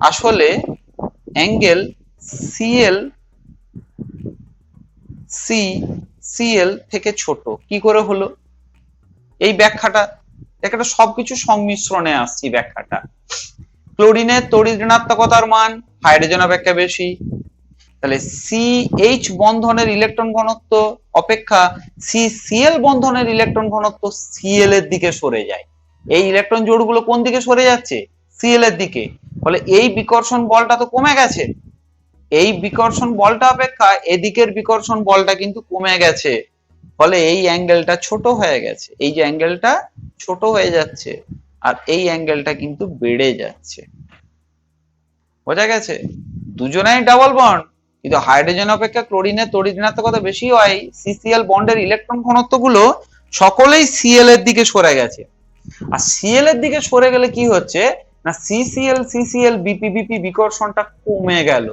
আসলে অ্যাঙ্গেল সিএল সি সিএল থেকে ছোট। কি করে হলো এই ব্যাখ্যাটা? একটা সবকিছু সংমিশ্রণে আসছি ব্যাখ্যাটা। ক্লোরিনের তড়িৎ ঋণাত্মকতার মান হাইড্রোজেন অপেক্ষা বেশি, তাহলে সিএইচ বন্ধনের ইলেকট্রন ঘনত্ব অপেক্ষা সিসিএল বন্ধনের ইলেকট্রন ঘনত্ব সিএল এর দিকে সরে যায়। এই ইলেকট্রন জোড়গুলো কোন দিকে সরে যাচ্ছে? সিএল এর দিকে। ফলে এই বিকর্ষণ বলটা তো কমে গেছে, এই বিকর্ষণ বলটা অপেক্ষা এদিকের বিকর্ষণ বলটা কিন্তু কমে গেছে। ফলে এই অ্যাঙ্গেলটা ছোট হয়ে গেছে, এই যে অ্যাঙ্গেলটা ছোট হয়ে যাচ্ছে আর এই অ্যাঙ্গেলটা কিন্তু বেড়ে যাচ্ছে। বোঝা গেছে? দুজনেই ডাবল বন্ড, কিন্তু হাইড্রোজেন অপেক্ষা ক্লোরিনের তড়িৎ ঋণাত্মকতা বেশি হয়, সিসিএল বন্ডের ইলেকট্রন ঘনত্ব গুলো সকলেই সিএল এর দিকে সরে গেছে। আর সিএল এর দিকে সরে গেলে কি হচ্ছে না, সিসিএল সিসিএল বিপি বিপি বিকর্ষণটা কমে গেল।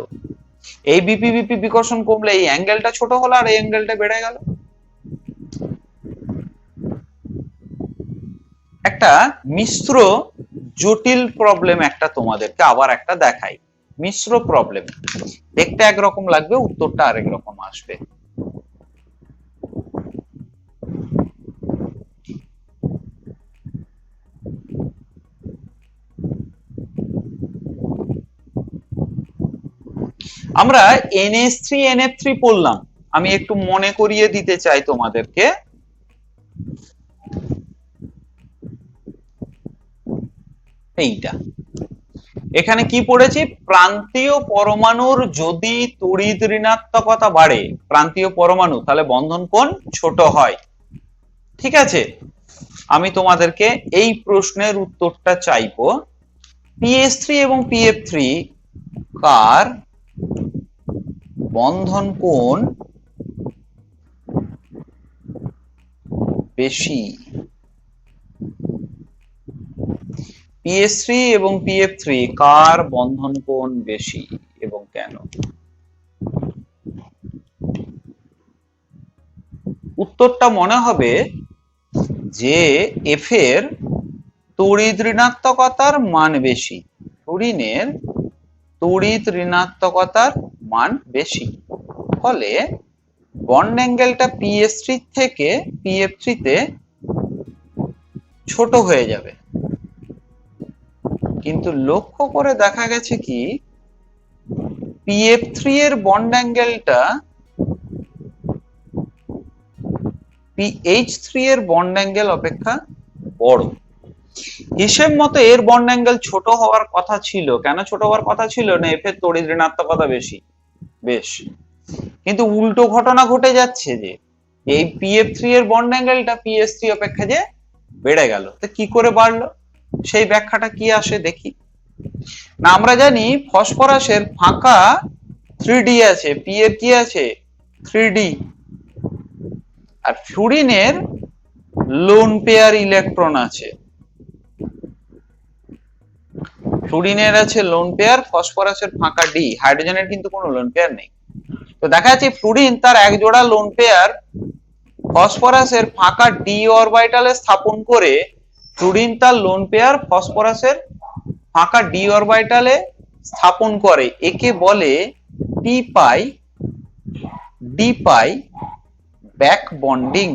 এই বিপি বিপি বিকর্ষণ কমলে এই অ্যাঙ্গেলটা ছোট হলো আর এই অ্যাঙ্গেলটা বেড়ে গেল। একটা মিশ্র জটিল প্রবলেম একটা তোমাদেরকে আবার একটা দেখাই। মিশ্র প্রবলেম দেখতে একরকম লাগবে, উত্তরটা আরেক রকম আসবে। আমরা NH3 NF3 পড়লাম, আমি একটু মনে করিয়ে দিতে চাই তোমাদেরকে। এইটা এখানে কি পড়েছি, প্রান্তীয় পরমাণুর যদি তড়িৎ ঋণাত্মকতা বাড়ে প্রান্তীয় পরমাণু, তাহলে বন্ধন কোণ ছোট হয়। ঠিক আছে, আমি তোমাদেরকে এই প্রশ্নের উত্তরটা চাইবো, PS3 এবং PF3 কার বন্ধন কোণ বেশি? PS3 এবং PF3 কার বন্ধন কোণ বেশি এবং কেন? উত্তরটা মনে হবে যে এফ এর তড়িৎ ঋণাত্মকতার মান বেশি, ফ্লুরিনের তড়িৎ ঋণাত্মকতার মান বেশি, ফলে বন্ড অ্যাঙ্গেলটা PS3 থেকে PF3 তে ছোট হয়ে যাবে। কিন্তু লক্ষ্য করে দেখা গেছে কি PF3 এর বন্ড অ্যাঙ্গেলটা PH3 এর বন্ড অ্যাঙ্গেল অপেক্ষা বড়। হিসেব মতো এর বন্ড অ্যাঙ্গেল ছোট হওয়ার কথা ছিল। কেন ছোট হওয়ার কথা ছিল? না, এফ এর তড়িৎ ঋণাত্মকতা বেশি। বেশ, কিন্তু উল্টো ঘটনা ঘটে যাচ্ছে যে এই PF3 এর বন্ড অ্যাঙ্গেলটা PS3 অপেক্ষা যে বেড়ে গেল। তো কি করে বাড়লো সেই ব্যাখ্যাটা কি আসে দেখি। না, আমরা জানি ফসফরাসের ফাঁকা 3D আছে, পি এর কি আছে 3D, আর ফ্লুরিনের লোন পেয়ার ইলেকট্রন আছে। ফ্লুরিনের আছে লোন পেয়ার, ফসফরাসের ফাঁকা ডি, হাইড্রোজেনের কিন্তু কোনো লোন পেয়ার নেই। তো দেখা যাচ্ছে ফ্লুরিন তার এক জোড়া লোন পেয়ার ফসফরাসের ফাঁকা ডি অরবিটালে স্থাপন করে, ফ্লুরিন তার লোন পেয়ার ফসফরাসের ফাঁকা ডি অরবিটালে স্থাপন করে। একে বলে পি পাই ডি পাই ব্যাক বন্ডিং।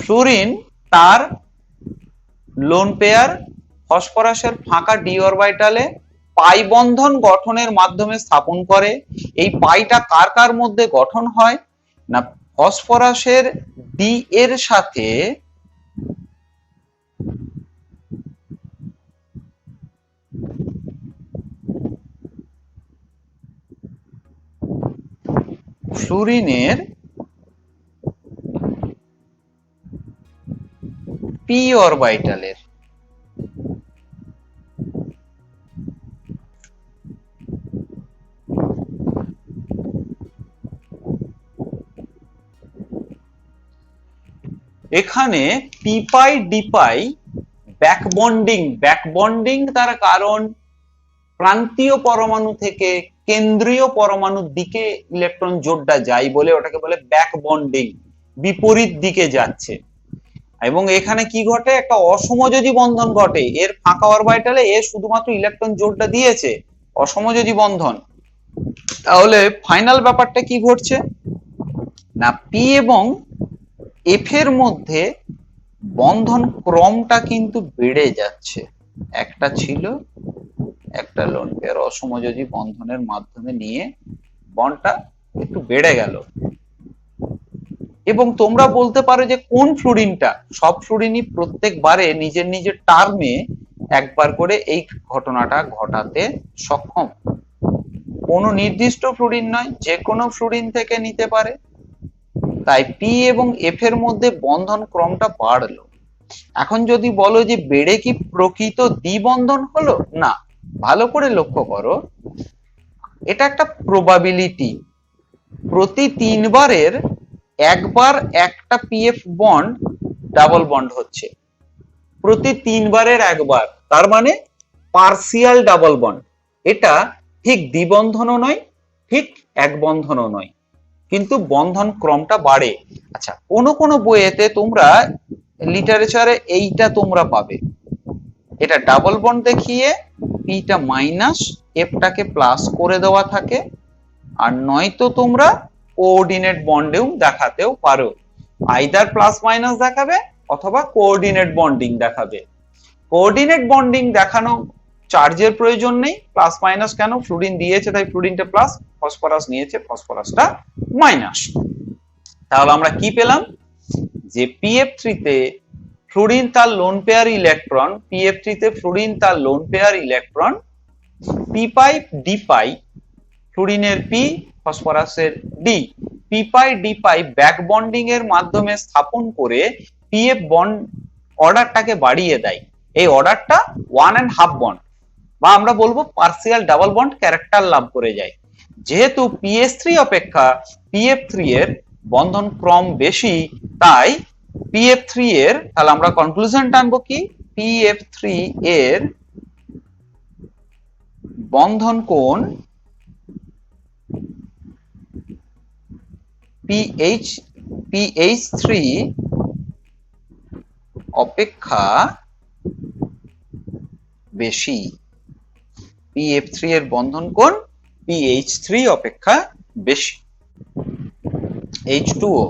ফ্লুরিন তার লোন পেয়ার ফসফরাসের ফাঁকা ডি অরবিটালে পাই বন্ধন গঠনের মাধ্যমে স্থাপন করে। এই পাইটা কার কার মধ্যে গঠন হয়? না, ফসফরাসের ডি এর সাথে ফ্লুরিনের পি অরবিটালের। এখানে পি পাই ডি পাই ব্যাক বন্ডিং তার কারণ প্রান্তীয় পরমাণু থেকে কেন্দ্রীয় পরমাণুর দিকে ইলেকট্রন জোড়টা যায় বলে ওটাকে বলে ব্যাক বন্ডিং, বিপরীত দিকে যাচ্ছে। এবং এখানে কি ঘটে? একটা অসমযোজী বন্ধন ঘটে। এর ফাঁকা অরবিটালে এ শুধুমাত্র ইলেকট্রন জোড়টা দিয়েছে, অসমযোজী বন্ধন। তাহলে ফাইনাল ব্যাপারটা কি ঘটছে? না, পি এবং এফ এর মধ্যে বন্ধন ক্রমটা কিন্তু বেড়ে যাচ্ছে। একটা ছিল, একটা লোন পেয়ার অসমযোজী বন্ধনের মাধ্যমে নিয়ে বন্ডটা একটু বেড়ে গেল। এবং তোমরা বলতে পারো যে কোন ফ্লুরিনটা? সব ফ্লুরিনই প্রত্যেকবারে নিজের নিজের টার্মে একবার করে এই ঘটনাটা ঘটাতে সক্ষম। কোনো নির্দিষ্ট ফ্লুরিন নয়, যে কোনো ফ্লুরিন থেকে নিতে পারে। তাই পি এবং এফ এর মধ্যে বন্ধন ক্রমটা বাড়লো। এখন যদি বলো যে বেড়ে কি প্রকৃত দ্বিবন্ধন হলো? না, ভালো করে লক্ষ্য করো, এটা একটা প্রবাবিলিটি। প্রতি 3 বারের একবার একটা পিএফ বন্ড ডাবল বন্ড হচ্ছে, প্রতি 3 বারের একবার, তার মানে পার্সিয়াল ডাবল বন্ড। এটা ঠিক দ্বিবন্ধনও নয়, ঠিক এক বন্ধনও নয়, কিন্তু বন্ধন ক্রমটা বাড়ে। আচ্ছা, কোন বইয়েতে তোমরা লিটারেচারে এইটা তোমরা পাবে, এটা ডাবল বন্ড দেখিয়ে পিটা মাইনাস এফটাকে প্লাস করে দেওয়া থাকে, আর নয়তো তোমরা কোঅর্ডিনেট বন্ডেও দেখাতেও পারো। আইদার প্লাস মাইনাস দেখাবে অথবা কোঅর্ডিনেট বন্ডিং দেখাবে। কোঅর্ডিনেট বন্ডিং দেখানো চার্জের প্রয়োজন নেই, প্লাস মাইনাস কেন? ফ্লুরিন দিয়েছে তাই ফ্লুরিনটা প্লাস, ফসফরাস নিয়েছে ফসফরাসটা মাইনাস। তাহলে আমরা কি পেলাম? যে PF3 তে ফ্লুরিন তার লোন পেয়ার ইলেকট্রন, PF3 তে ফ্লুরিন তার লোন পেয়ার ইলেকট্রন পি পাই ডি পাই, ফ্লুরিনের পি ফসফরাসের ডি, পি পাই ডি পাই ব্যাক বন্ডিং এর মাধ্যমে স্থাপন করে PF বন্ড অর্ডারটাকে বাড়িয়ে দেয়। এই অর্ডারটা 1.5 বন্ড বা আমরা বলবো পার্সিয়াল ডাবল বন্ড ক্যারেক্টার লাভ করে যায়। যেহেতু PS3 অপেক্ষা PF3 এর বন্ধন ক্রম বেশি, তাই PF3 এর, তাহলে আমরা কনক্লুশন টানবো কি, PF3 এর বন্ধন কোণ PH3 অপেক্ষা বেশি। PF3 এর বন্ধন কোণ PH3 অপেক্ষা বেশি। H2O,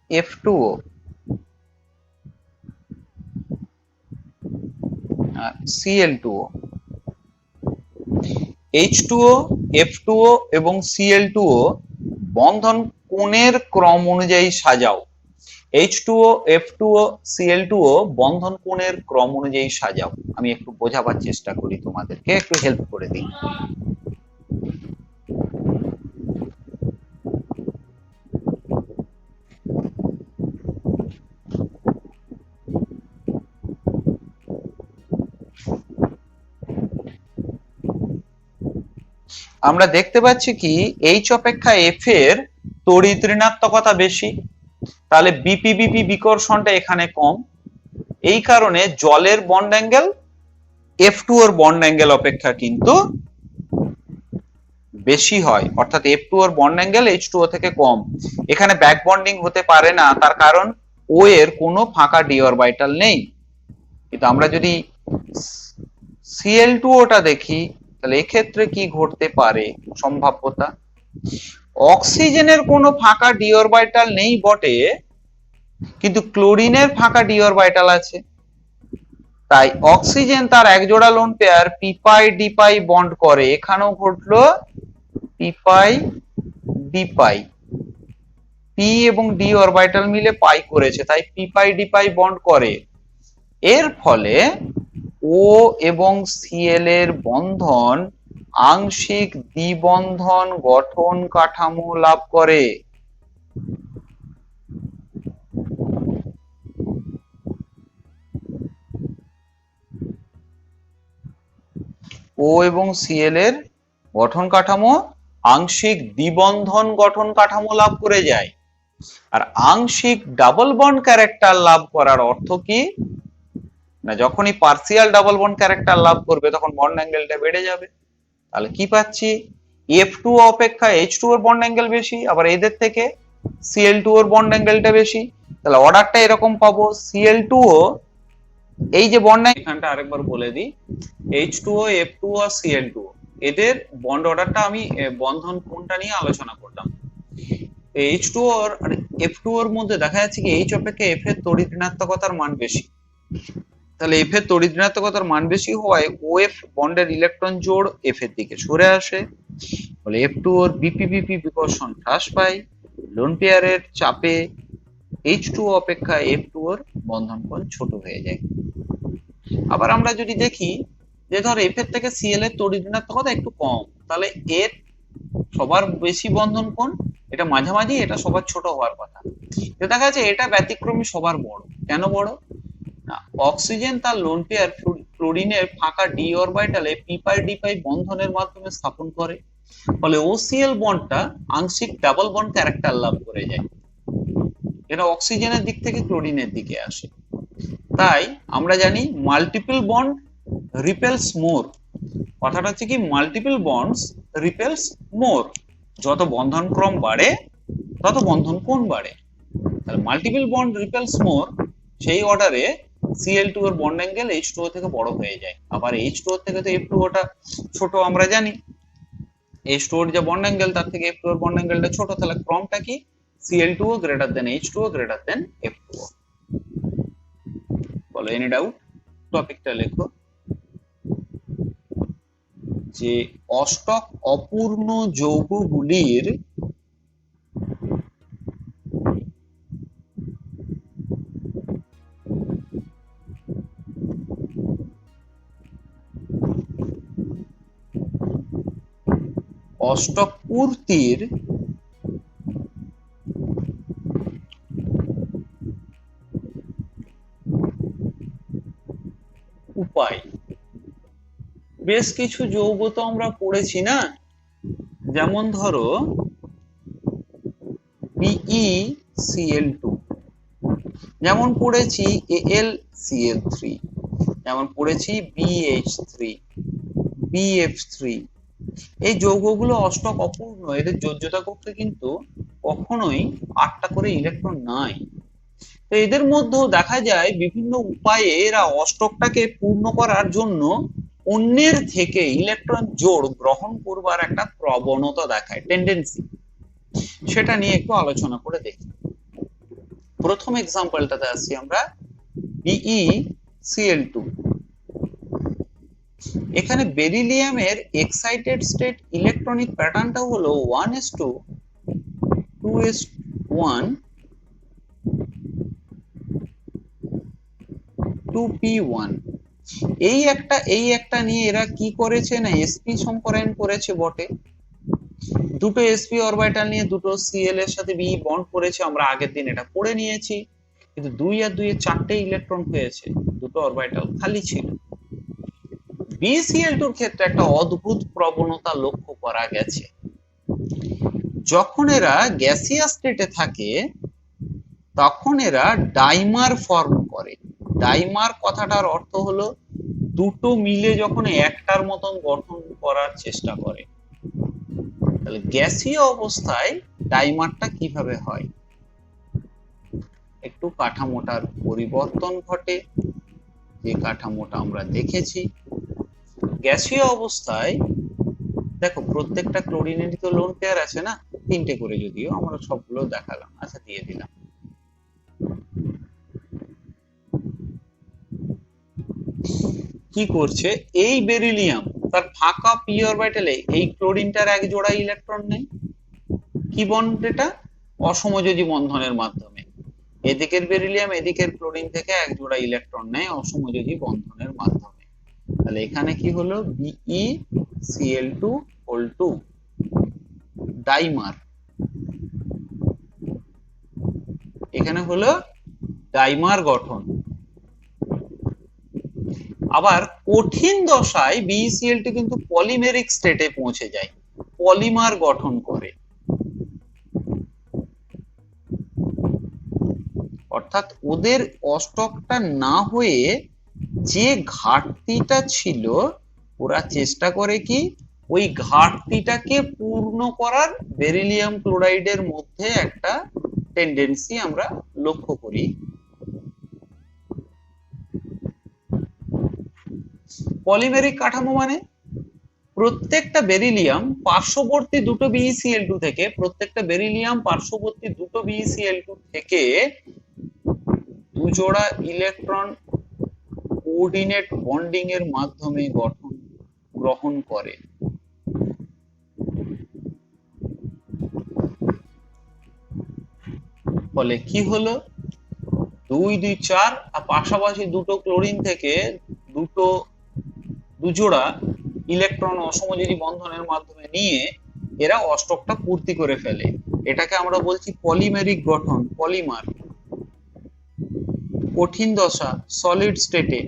F2O, Cl2O, H2O, F2O এবং Cl2O বন্ধন কোণের ক্রম অনুযায়ী সাজাও। H2O, F2O, Cl2O বন্ধন কোণের ক্রম অনুযায়ী সাজাও। আমি একটু বোঝাবার চেষ্টা করি, তোমাদেরকে একটু হেল্প করে দিই। আমরা দেখতে পাচ্ছি কি H অপেক্ষা F এর তড়িৎ ঋণাত্মকতা বেশি, তাহলে বিপি বিকর্ষণটা এখানে কম। এই কারণে জলের বন্ড অ্যাঙ্গেল F2 এর বন্ড অ্যাঙ্গেল অপেক্ষা কিন্তু বেশি হয়, অর্থাৎ F2 এর বন্ড অ্যাঙ্গেল H2O থেকে কম। এখানে ব্যাক বন্ডিং হতে পারে না, তার কারণ O এর কোনো ফাঁকা ডি অরবিটাল নেই। কিন্তু আমরা যদি Cl2O দেখি, তাহলে এক্ষেত্রে কি ঘটতে পারে সম্ভাব্যতা, অক্সিজেনের কোনো ফাঁকা ডি অরবিটাল নেই বটে, কিন্তু ক্লোরিনের ফাঁকা ডি অরবিটাল আছে। তাই অক্সিজেন তার এক জোড়া লোন পেয়ার পিপাই ডিপাই বন্ড করে, এখানেও ঘটলো পিপাই ডিপাই, পি এবং ডি অরবিটাল মিলে পাই করেছে, তাই পিপাই ডিপাই বন্ড করে। এর ফলে ও এবং সিএল এর বন্ধন আংশিক দ্বিবন্ধন গঠন কাঠামো লাভ করে। ও এবং সিএল এর গঠন কাঠামো আংশিক দ্বিবন্ধন গঠন কাঠামো লাভ করে যায়। আর আংশিক ডাবল বন্ড ক্যারেক্টার লাভ করার অর্থ কি না, যখনই পার্সিয়াল ডাবল বন্ড ক্যারেক্টার লাভ করবে তখন বন্ড অ্যাঙ্গেলটা বেড়ে যাবে। তাহলে কি পাচ্ছি, F2 অপেক্ষা H2 এর বন্ড অ্যাঙ্গেল বেশি, আবার এদের থেকে Cl2 এর বন্ড অ্যাঙ্গেলটা বেশি। তাহলে অর্ডারটা এরকম পাবো, Cl2O এই যে বন্ড এখানটা আরেকবার বলে দিই, H2O, F2O আর Cl2O এদের বন্ড অর্ডারটা আমি বন্ধন কোণটা নিয়ে আলোচনা করলাম। H2O আর F2O এর মধ্যে দেখা যাচ্ছে কি H অপেক্ষা F এর তড়িৎ ঋণাত্মকতার মান বেশি। তাহলে F এর তড়িৎ ঋণাত্মকতার মান বেশি হওয়ায় OF বন্ডের ইলেকট্রন জোড় F এর দিকে সরে আসে, ফলে F2O এর বিপি বিকর্ষণ হ্রাস পায়, লোন পেয়ারের চাপে H2O অপেক্ষা F2O এর বন্ধন কোণ ছোট হয়ে যায়। আবার আমরা যদি দেখি যে ধর F এর থেকে Cl এর তড়িৎ ঋণাত্মকতা একটু কম, তাহলে এর সবার বেশি বন্ধন কোণ, এটা মাঝামাঝি, এটা সবার ছোট হওয়ার কথা। দেখা যাচ্ছে এটা ব্যতিক্রমী সবার বড়। কেন বড় না, অক্সিজেন তার লোন পেয়ার ক্লোরিনের ফাঁকা ডি অরবিটালে পিপাই ডিপাই বন্ধনের মাধ্যমে স্থাপন করে, ফলে OCl বন্ডটা আংশিক ডাবল বন্ড ক্যারেক্টার লাভ করে যায়। এটা অক্সিজেনের দিক থেকে ক্লোরিনের দিকে আসে। তাই আমরা জানি মাল্টিপল বন্ড রিপেলস মোর, কথাটা হচ্ছে কি মাল্টিপল বন্ডস রিপেলস মোর, যত বন্ধন ক্রম বাড়ে তত বন্ধন কোণ বাড়ে। তাহলে মাল্টিপল বন্ড রিপেলস মোর, সেই অর্ডারে Cl2 এর বন্ড অ্যাঙ্গেল H2O থেকে বড় হয়ে যায়। আবার H2O থেকে তো F2O টা ছোট আমরা জানি, H2O এর যে বন্ড অ্যাঙ্গেল তার থেকে F2O এর বন্ড অ্যাঙ্গেলটা ছোট, তাহলে ক্রমটা কি Cl2O greater than H2O greater than F2O। বলো এনি ডাউট? টপিকটা লেখো যে অষ্টক অপূর্ণ যৌগগুলির অষ্টক পূর্তির উপায়। বেশ কিছু যৌগ তো আমরা পড়েছি না, যেমন ধরো BeCl2, যেমন পড়েছি AlCl3, যেমন পড়েছি BH3, BF3। এই যৌগগুলো অষ্টক অপূর্ণ, এদের যোজ্যতা কক্ষে কিন্তু কখনোই 8টা করে ইলেকট্রন নাই। তো এদের মধ্যেও দেখা যায় বিভিন্ন উপায়ে এরা অষ্টকটাকে পূর্ণ করার জন্য অন্যের থেকে ইলেকট্রন জোড় গ্রহণ করবার একটা প্রবণতা দেখায়, টেন্ডেন্সি। সেটা নিয়ে একটু আলোচনা করে দেখি। প্রথম এক্সাম্পলটাতে আসছি আমরা BeCl2। এখানে বেরিলিয়ামের এক্সাইটেড স্টেট ইলেকট্রনিক প্যাটার্নটা হলো 1s2 2s1 2p1। এই একটা নিয়ে এরা কি করেছে না sp সংকরায়ন করেছে বটে। দুটো sp অরবিটাল নিয়ে দুটো Cl এর সাথে Be বন্ড করেছে, আমরা আগের দিন এটা পড়ে নিয়েছি। কিন্তু 2 আর 2 এ 4টে ইলেকট্রন হয়েছে, দুটো অরবিটাল খালি ছিল। BeCl2 এর ক্ষেত্রে একটা অদ্ভুত প্রবণতা লক্ষ্য করা গেছে। যখন এরা গ্যাসিয়াস স্টেটে থাকে তখন এরা ডাইমার ফর্ম করে। ডাইমার কথাটার অর্থ হলো দুটো মিলে যখন একটার মতন গঠন করার চেষ্টা করে। তাহলে গ্যাসীয় অবস্থায় ডাইমারটা কিভাবে হয়? একটু কাঠামোটার পরিবর্তন ঘটে, যে কাঠামোটা আমরা দেখেছি। গ্যাসীয় অবস্থায় দেখো প্রত্যেকটা ক্লোরিনেরই তো লোন পেয়ার আছে না, 3টে করে, যদিও আমরা সবগুলো দেখালাম। আচ্ছা, দিয়ে দিলাম। কি করছে এই বেরিলিয়াম, তার ফাঁকা পি অরবিটালে এই ক্লোরিনটার এক জোড়া ইলেকট্রন নেই। কি বন্ড এটা? অসমযোজী বন্ধনের মাধ্যমে। এদিকের বেরিলিয়াম এদিকের ক্লোরিন থেকে এক জোড়া ইলেকট্রন নেয় অসমযোজী বন্ধনের মাধ্যমে। তাহলে এখানে কি হলো? BeCl2 dimer. এখানে হলো ডাইমার গঠন। আবার কঠিন দশায় BeCl2 কিন্তু পলিমেরিক স্টেটে পৌঁছে যায়, পলিমার গঠন করে। অর্থাৎ ওদের অষ্টকটা না হয়ে যে ঘাটতিটা ছিল, ওরা চেষ্টা করে কি ওই ঘাটতিটাকে পূর্ণ করার। বেরিলিয়াম ক্লোরাইডের মধ্যে একটা টেন্ডেন্সি আমরা লক্ষ্য করি। পলিমেরিক কাঠামো মানে প্রত্যেকটা বেরিলিয়াম পার্শ্ববর্তী দুটো BeCl2 থেকে, প্রত্যেকটা বেরিলিয়াম পার্শ্ববর্তী দুটো BeCl2 থেকে দুজোড়া ইলেকট্রন কোঅর্ডিনেট বন্ডিং এর মাধ্যমে গ্রহণ করে। ফলে কি হলো? 2 2 4 আর পাশাপাশি দুটো ক্লোরিন থেকে দুজোড়া ইলেকট্রন অসমযোজী বন্ধনের মাধ্যমে নিয়ে এরা অষ্টকটা পূর্তি করে ফেলে। এটাকে আমরা বলছি পলিমেরিক গঠন, পলিমার। কঠিন দশা সলিড স্টেটে,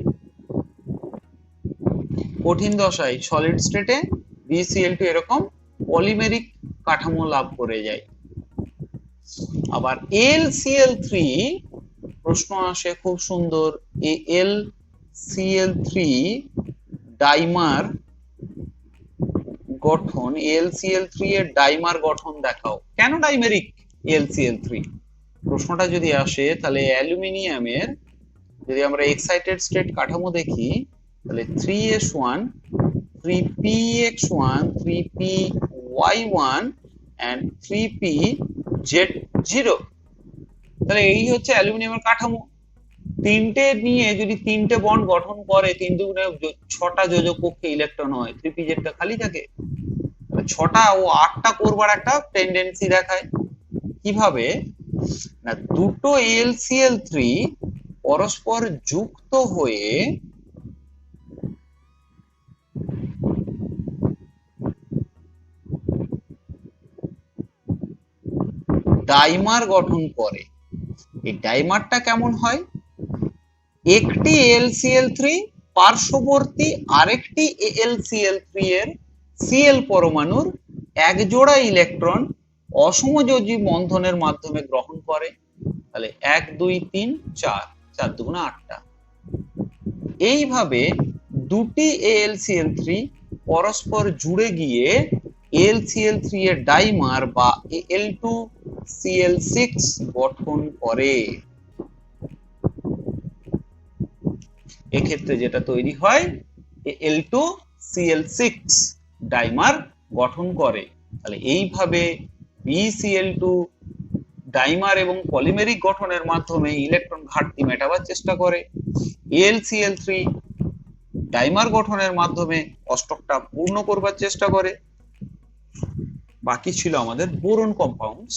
কঠিন দশায় সলিড স্টেটে BeCl2 এরকম পলিমেরিক কাঠামো লাভ করে যায়। আবার AlCl3 প্রশ্ন আসে খুব সুন্দর, AlCl3 ডাইমার গঠন। AlCl3 এর ডাইমার গঠন দেখাও। কেন ডাইমেরিক AlCl3? প্রশ্নটা যদি আসে তাহলে অ্যালুমিনিয়ামের যদি আমরা এক্সাইটেড স্টেট কাঠামো দেখি, তাহলে 3s1 3px1 3py1 and 3pz0। তাহলে এই হচ্ছে অ্যালুমিনিয়ামের কাঠামো। তিনটে নিয়ে যদি 3টে বন্ড গঠন করে, 3 দুগুণে 6টা যোজক কক্ষে ইলেকট্রন হয়, 3pz টা খালি থাকে। 6টা ও 8টা করবার একটা টেন্ডেন্সি দেখায়। কিভাবে না, দুটো AlCl3 পরস্পর যুক্ত হয়ে ডাইমার গঠন করে। এই ডাইমারটা কেমন হয়? একটি AlCl3 পার্শ্ববর্তী আরেকটি AlCl3 এর Cl পরমাণুর এক জোড়া ইলেকট্রন অসমযোজী বন্ধনের মাধ্যমে গ্রহণ করে, তাহলে 1 2 3 4, 4 দুগুণে 8টা। এইভাবে দুটি AlCl3 পরস্পর জুড়ে গিয়ে AlCl3 এর ডাইমার বা Al2Cl6 গঠন করে। এক্ষেত্রে যেটা তৈরি হয় Al2Cl6 ডাইমার গঠন করে। তাহলে এইভাবে BeCl2 ডাইমার এবং পলিমেরিক গঠনের মাধ্যমে ইলেকট্রন ঘাটতি মেটাবার চেষ্টা করে। AlCl3 ডাইমার গঠনের মাধ্যমে অষ্টকটা পূর্ণ করবার চেষ্টা করে। বাকি ছিল আমাদের বোরন কম্পাউন্ডস।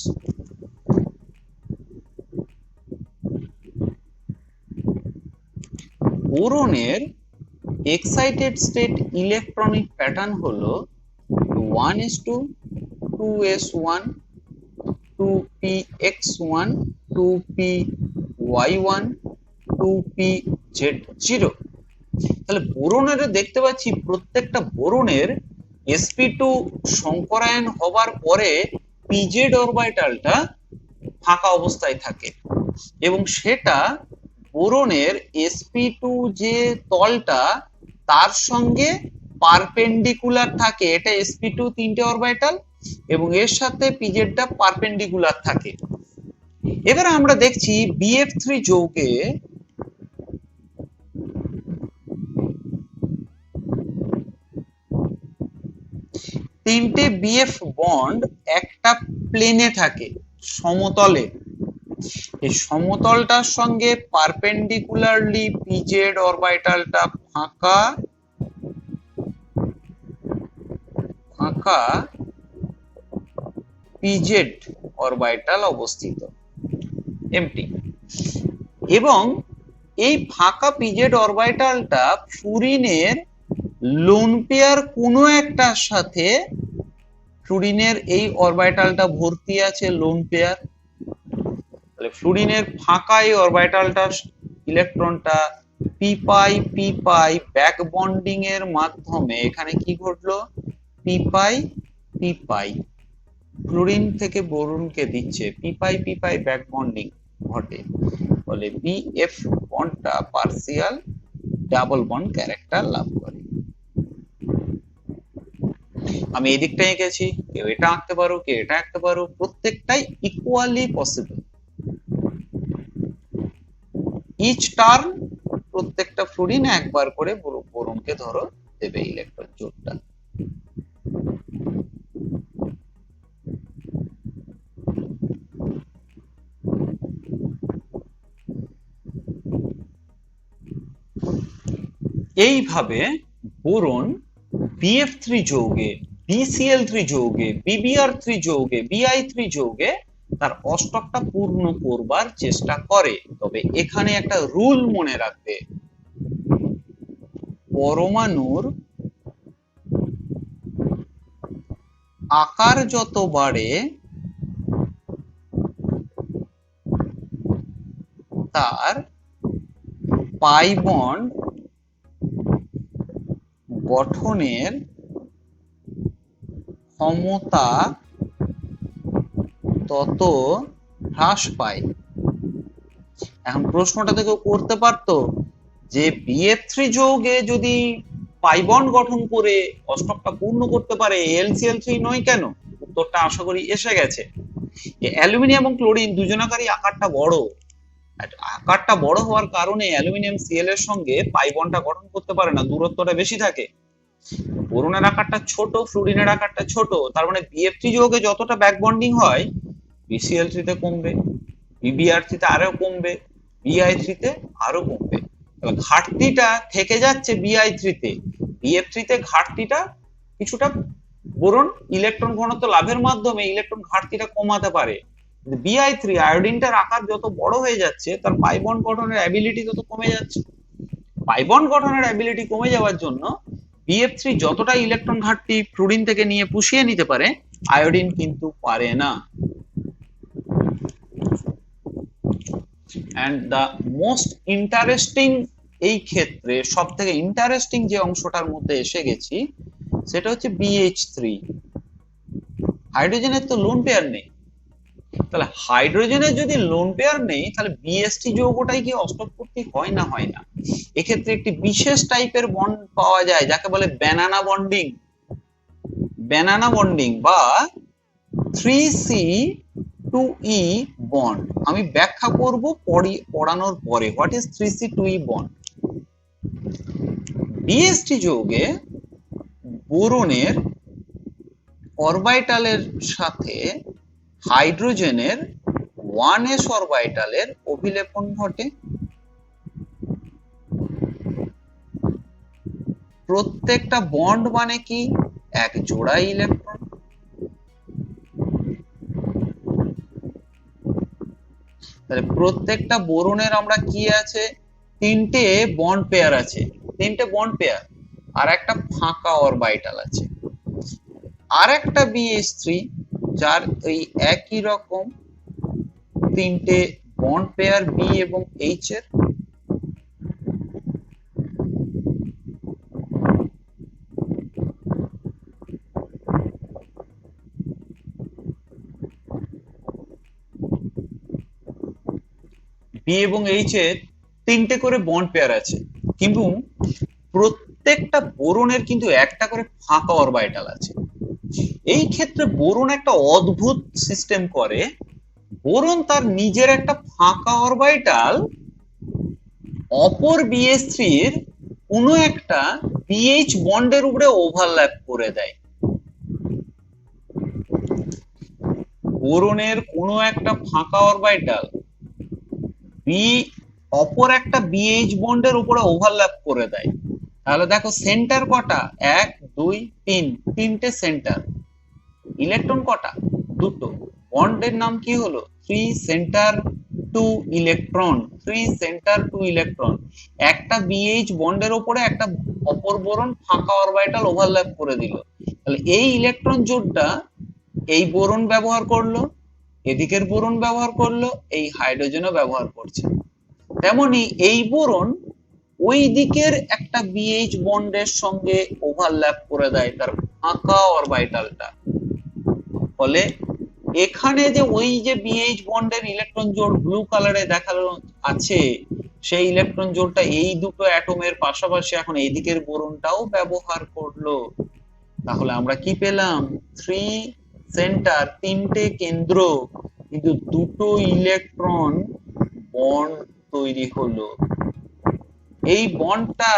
বোরনের এক্সাইটেড স্টেট ইলেকট্রনিক প্যাটার্ন হলো 1s2 2s1 2px1 2py1 2pz0। তাহলে বোরনের দেখতে পাচ্ছি প্রত্যেকটা বোরনের sp2 সংকরায়ন হবার পরে pz অরবিটালটা ফাঁকা অবস্থায় থাকে এবং সেটা বোরনের sp2 যে তলটা তার সঙ্গে পারপেন্ডিকুলার থাকে। এটা sp2 তিনটে অরবিটাল এবং এর সাথে pzটা পারপেন্ডিকুলার থাকে। এবার আমরা দেখছি bf3 যৌগে তিনটে বিএফ বন্ড একটা প্লেনে থাকে, সমতলে। এই সমতলটার সঙ্গে পারপেন্ডিকুলারলি পিজেড অরবিটালটা ফাঁকা ফাঁকা পিজেড অরবিটাল অবস্থিত, এমটি। এবং এই ফাঁকা পিজেড অরবিটালটা ফ্লুরিনের লোন পেয়ার কোনো একটার সাথে, ফ্লুরিনের এই অরবিটালটা ভর্তি আছে লোন পেয়ার, তাহলে ফ্লুরিনের ফাঁকা এই অরবিটালটা ইলেকট্রনটা পি পাই ব্যাক বন্ডিং এর মাধ্যমে এখানে কি ঘটলো, পি পাই ফ্লুরিন থেকে বোরনকে দিচ্ছে, পি পাই ব্যাক বন্ডিং ঘটে, বলে বিএফ বন্ডটা পার্সিয়াল ডাবল বন্ড ক্যারেক্টার লাভ করে। আমি এই দিকটা এঁকেছি, কেউ এটা আঁকতে পারো, কেউ এটা আঁকতে পারো, প্রত্যেকটাই ইকুয়ালি পসিবল। ইচ টার্ন প্রত্যেকটা ফ্লুরিন একবার করে বোরনকে ধরো দেবে ইলেকট্রন জোড়টা। এইভাবে boron BF3 যৌগে, BCl3 যৌগে, BBr3 যৌগে, Bi3 যৌগে তার অষ্টকটা পূর্ণ করবার চেষ্টা করে। তবে এখানে একটা রুল মনে রাখবে, পরমাণুর আকার যত বাড়ে তার পাই বন্ড গঠনের ক্ষমতা তত হ্রাস পায়। এখন প্রশ্নটা থেকে করতে পারতো যে BF3 যৌগে যদি পাই বন্ড গঠন করে অষ্টকটা পূর্ণ করতে পারে AlCl3 নয় কেন? উত্তরটা আশা করি এসে গেছে। অ্যালুমিনিয়াম এবং ক্লোরিন দুজনাকারই আকারটা বড়, আকারটা বড় হওয়ার কারণে অ্যালুমিনিয়াম Cl এর সঙ্গে পাই বন্ডটা গঠন করতে পারে না, দূরত্বটা বেশি থাকে। বোরনের আকারটা ছোট, ফ্লুরিনের আকারটা ছোট, তার মানে BF3 যৌগে যতটা ব্যাক বন্ডিং হয় BCl3 তে কমবে, BBr3 তে আরো কমবে, Bi3 তে আরো কমবে। ঘাটতিটা থেকে যাচ্ছে Bi3 তে, BF3 তে ঘাটতিটা কিছুটা বোরন ইলেকট্রন ঘনত্ব লাভের মাধ্যমে ইলেকট্রন ঘাটতিটা কমাতে পারে। Bi3 আয়োডিনটার আকার যত বড় হয়ে যাচ্ছে তার পাই বন্ড গঠনের অ্যাবিলিটি তত কমে যাচ্ছে। পাই বন্ড গঠনের অ্যাবিলিটি কমে যাওয়ার জন্য BF3 যতটা ইলেকট্রন ঘাটতি ফ্লুরিন থেকে নিয়ে পুষিয়ে নিতে পারে, আয়োডিন কিন্তু পারে না। and the most interesting, এই ক্ষেত্রে সবথেকে ইন্টারেস্টিং যে অংশটার মধ্যে এসে গেছি সেটা হচ্ছে BH3। হাইড্রোজেনের তো লোন পেয়ার নেই, তাহলে হাইড্রোজেনের যদি লোন পেয়ার নেই তাহলে বিএসটি যৌগটাই কি অষ্টক কর্তৃক হয় না হয় না। এক্ষেত্রে একটি বিশেষ টাইপের বন্ড পাওয়া যায় যাকে বলে ব্যানানা বন্ডিং, ব্যানানা বন্ডিং বা 3C2E বন্ড। আমি ব্যাখ্যা করব পড়ানোর পরে হোয়াট ইজ 3C2E বন্ড। বিএসটি যৌগে বোরনের অরবিটালের সাথে হাইড্রোজেনের 1s অরবিটালের অভিলেপন ঘটে। প্রত্যেকটা বন্ড মানে কি এক জোড়া ইলেকট্রন। তাহলে প্রত্যেকটা বোরনের আমরা কি আছে, তিনটে বন্ড পেয়ার আছে, তিনটে বন্ড পেয়ার আর একটা ফাঁকা অরবিটাল আছে। আর একটা BH3 যার এই একই রকম তিনটে বন্ড পেয়ার B এবং H এর। B এবং H এর তিনটে করে বন্ড পেয়ার আছে, কিন্তু প্রত্যেকটা বোরনের কিন্তু একটা করে ফাঁকা অরবিটাল আছে। এই ক্ষেত্রে বোরন একটা অদ্ভুত সিস্টেম করে, বোরন তার নিজের একটা ফাঁকা অরবিটাল অপর BH3 এর কোনো একটা BH বন্ডের উপরে ওভারল্যাপ করে দেয়। বোরনের কোনো একটা ফাঁকা অরবিটাল অপর একটা BH বন্ডের উপরে ওভারল্যাপ করে দেয়। তাহলে দেখো সেন্টার কটা, 1 2 3, তিনটে সেন্টার। ইলেকট্রন কটা, দুটো। বন্ডের নাম কি হলো 3 সেন্টার 2 ইলেকট্রন, 3 সেন্টার 2 ইলেকট্রন। একটা BH বন্ডের উপরে একটা অপর বোরন ফাঁকা অরবিটাল ওভারল্যাপ করে দিল। তাহলে এই ইলেকট্রন জোড়টা এই বোরন ব্যবহার করলো, এদিকের বোরন ব্যবহার করলো, এই হাইড্রোজেনও ব্যবহার করছে। তেমনি এই বোরন ওই দিকের একটা BH বন্ডের সঙ্গে ওভারল্যাপ করে দেয় তার ফাঁকা অরবিটালটা। ফলে এখানে যে ওই যে BH বন্ডের ইলেকট্রন জোড় ব্লু কালারে দেখানো আছে, সেই ইলেকট্রন জোড়টা এই দুটো অ্যাটমের পাশাপাশি এখন এই দিকের বোরনটাও ব্যবহার করলো। তাহলে আমরা কি পেলাম, 3 সেন্টার, তিনটে কেন্দ্র, কিন্তু দুটো ইলেকট্রন বন্ড তৈরি হলো। এই বন্ডটা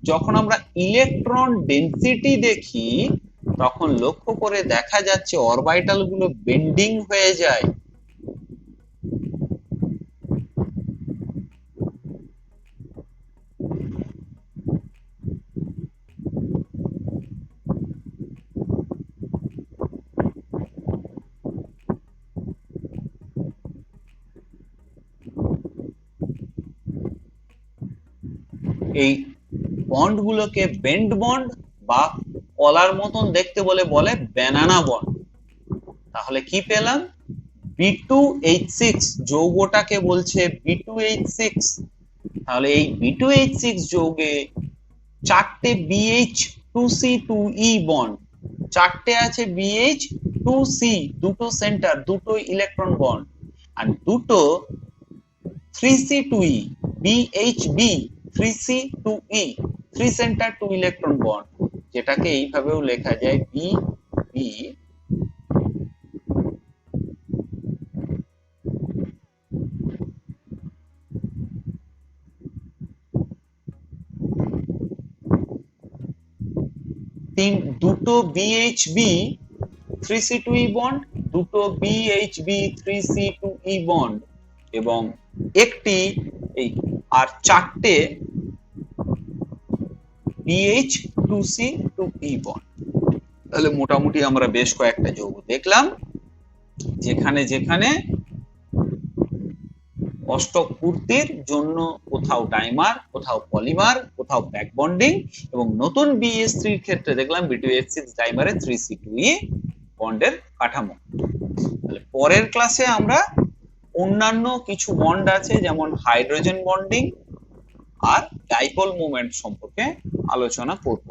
যখন আমরা ইলেকট্রন ডেনসিটি দেখি তখন লক্ষ্য করে দেখা যাচ্ছে অরবিটাল গুলো বেন্ডিং হয়ে যায়। এই বন্ড গুলোকে বেন্ড বন্ড বা কলার মতন দেখতে বলে ব্যানানা বন্ড। তাহলে কি পেলাম, B2H6 যৌগটাকে বলছে B2H6। তাহলে এই B2H6 যৌগে চারটে BH2C2E বন্ড, চারটে আছে BH2C, দুটো সেন্টার, দুটো ইলেকট্রন বন্ড, আর দুটো 3C2E BHB 3C2E 3 centre 2 electron bond, যেটাকে এইভাবেও লেখা যায় BB। দুটো BHB 3C2E বন্ড, দুটো BHB 3C2E বন্ড এবং একটি এই আর চারটে BH2C2E বন্ড। তাহলে মোটামুটি আমরা বেশ কয়েকটা যৌগ দেখলাম যেখানে যেখানে অষ্টক পূর্তির জন্য কোথাও ডাইমার, কোথাও পলিমার, কোথাও ব্যাক বন্ডিং, এবং নতুন BH3 এর ক্ষেত্রে দেখলাম B2H6 ডাইমারে 3C2E বন্ডের কাঠামো। তাহলে পরের ক্লাসে আমরা অন্যান্য কিছু বন্ড আছে যেমন হাইড্রোজেন বন্ডিং আর ডাইপোল মুভমেন্ট সম্পর্কে আলোচনা করব।